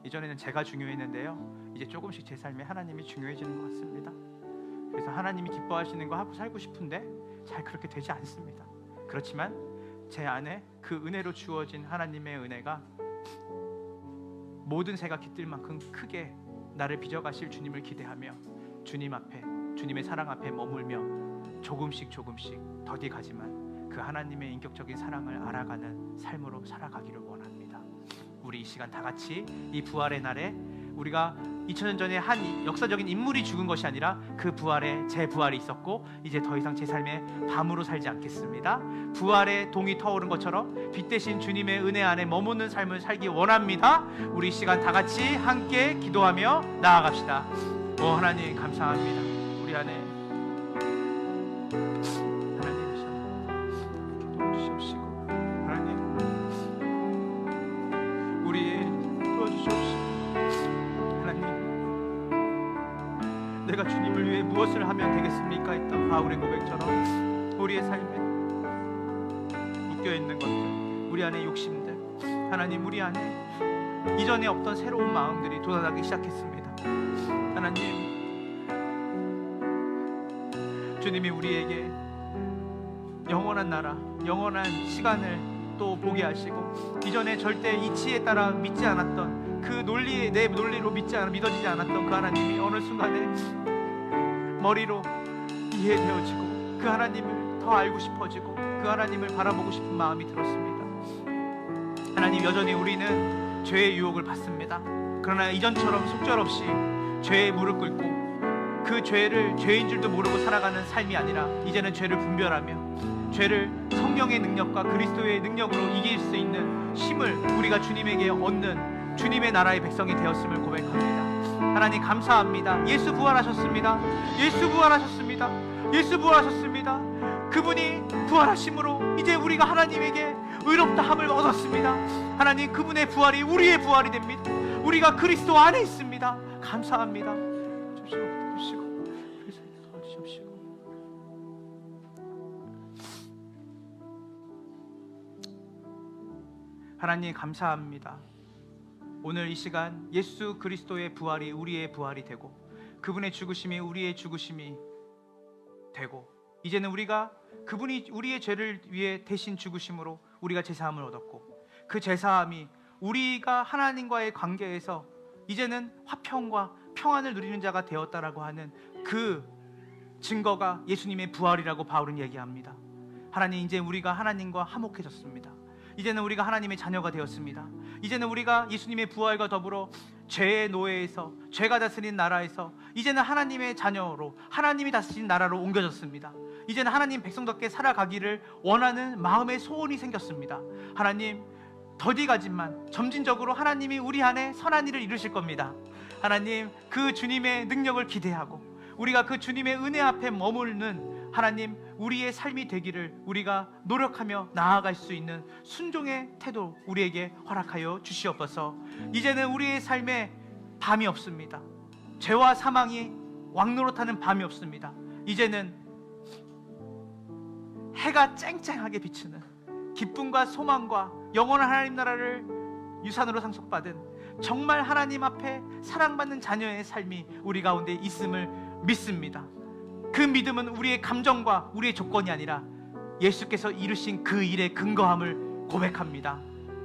이전에는 제가 중요했는데요, 이제 조금씩 제 삶에 하나님이 중요해지는 것 같습니다. 그래서 하나님이 기뻐하시는 거 하고 살고 싶은데 잘 그렇게 되지 않습니다. 그렇지만 제 안에 그 은혜로 주어진 하나님의 은혜가 모든 새가 깃들 만큼 크게 나를 빚어가실 주님을 기대하며 주님 앞에, 주님의 사랑 앞에 머물며 조금씩 더디 가지만 그 하나님의 인격적인 사랑을 알아가는 삶으로 살아가기를 원합니다. 우리 이 시간 다 같이 이 부활의 날에 우리가 2000년 전에 한 역사적인 인물이 죽은 것이 아니라 그 부활에 제 부활이 있었고 이제 더 이상 제 삶에 밤으로 살지 않겠습니다. 부활의 동이 터오른 것처럼 빛 대신 주님의 은혜 안에 머무는 삶을 살기 원합니다. 우리 이 시간 다 같이 함께 기도하며 나아갑시다. 오 하나님, 감사합니다. 우리 안에 하나님 도와주십시오. 하나님, 우리 도와주십시오. 내가 주님을 위해 무엇을 하면 되겠습니까? 했던 바울의 고백처럼 우리의 삶에 묶여있는 것들, 우리 안에 욕심들, 하나님, 우리 안에 이전에 없던 새로운 마음들이 돋아나기 시작했습니다. 하나님, 주님이 우리에게 영원한 나라, 영원한 시간을 또 보게 하시고 이전에 절대 이치에 따라 믿지 않았던 그 논리에, 내 논리로 믿어지지 않았던 그 하나님이 어느 순간에 머리로 이해되어지고 그 하나님을 더 알고 싶어지고 그 하나님을 바라보고 싶은 마음이 들었습니다. 하나님, 여전히 우리는 죄의 유혹을 받습니다. 그러나 이전처럼 속절없이 죄에 무릎 꿇고 그 죄를 죄인 줄도 모르고 살아가는 삶이 아니라 이제는 죄를 분별하며 죄를 성령의 능력과 그리스도의 능력으로 이길 수 있는 힘을 우리가 주님에게 얻는 주님의 나라의 백성이 되었음을 고백합니다. 하나님, 감사합니다. 예수 부활하셨습니다. 예수 부활하셨습니다. 예수 부활하셨습니다. 그분이 부활하심으로 이제 우리가 하나님에게 의롭다함을 얻었습니다. 하나님, 그분의 부활이 우리의 부활이 됩니다. 우리가 그리스도 안에 있습니다. 감사합니다. 주시고 하나님 감사합니다. 오늘 이 시간 예수 그리스도의 부활이 우리의 부활이 되고 그분의 죽으심이 우리의 죽으심이 되고 이제는 우리가 그분이 우리의 죄를 위해 대신 죽으심으로 우리가 제사함을 얻었고 그 제사함이 우리가 하나님과의 관계에서 이제는 화평과 평안을 누리는 자가 되었다라고 하는 그 증거가 예수님의 부활이라고 바울은 얘기합니다. 하나님, 이제 우리가 하나님과 화목해졌습니다. 이제는 우리가 하나님의 자녀가 되었습니다. 이제는 우리가 예수님의 부활과 더불어 죄의 노예에서, 죄가 다스린 나라에서 이제는 하나님의 자녀로, 하나님이 다스린 나라로 옮겨졌습니다. 이제는 하나님 백성답게 살아가기를 원하는 마음의 소원이 생겼습니다. 하나님, 더디 가지만 점진적으로 하나님이 우리 안에 선한 일을 이루실 겁니다. 하나님, 그 주님의 능력을 기대하고 우리가 그 주님의 은혜 앞에 머무르는 하나님, 우리의 삶이 되기를 우리가 노력하며 나아갈 수 있는 순종의 태도 우리에게 허락하여 주시옵소서. 이제는 우리의 삶에 밤이 없습니다. 죄와 사망이 왕노릇하는 밤이 없습니다. 이제는 해가 쨍쨍하게 비치는 기쁨과 소망과 영원한 하나님 나라를 유산으로 상속받은 정말 하나님 앞에 사랑받는 자녀의 삶이 우리 가운데 있음을 믿습니다. 그 믿음은 우리의 감정과 우리의 조건이 아니라 예수께서 이루신 그 일의 근거함을 고백합니다.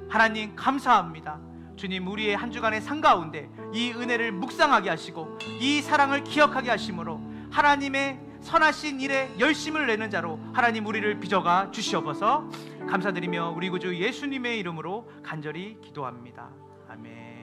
하나님 감사합니다. 주님, 우리의 한 주간의 삶 가운데 이 은혜를 묵상하게 하시고 이 사랑을 기억하게 하심으로 하나님의 선하신 일에 열심을 내는 자로 하나님 우리를 빚어가 주시옵소서. 감사드리며 우리 구주 예수님의 이름으로 간절히 기도합니다. 아멘.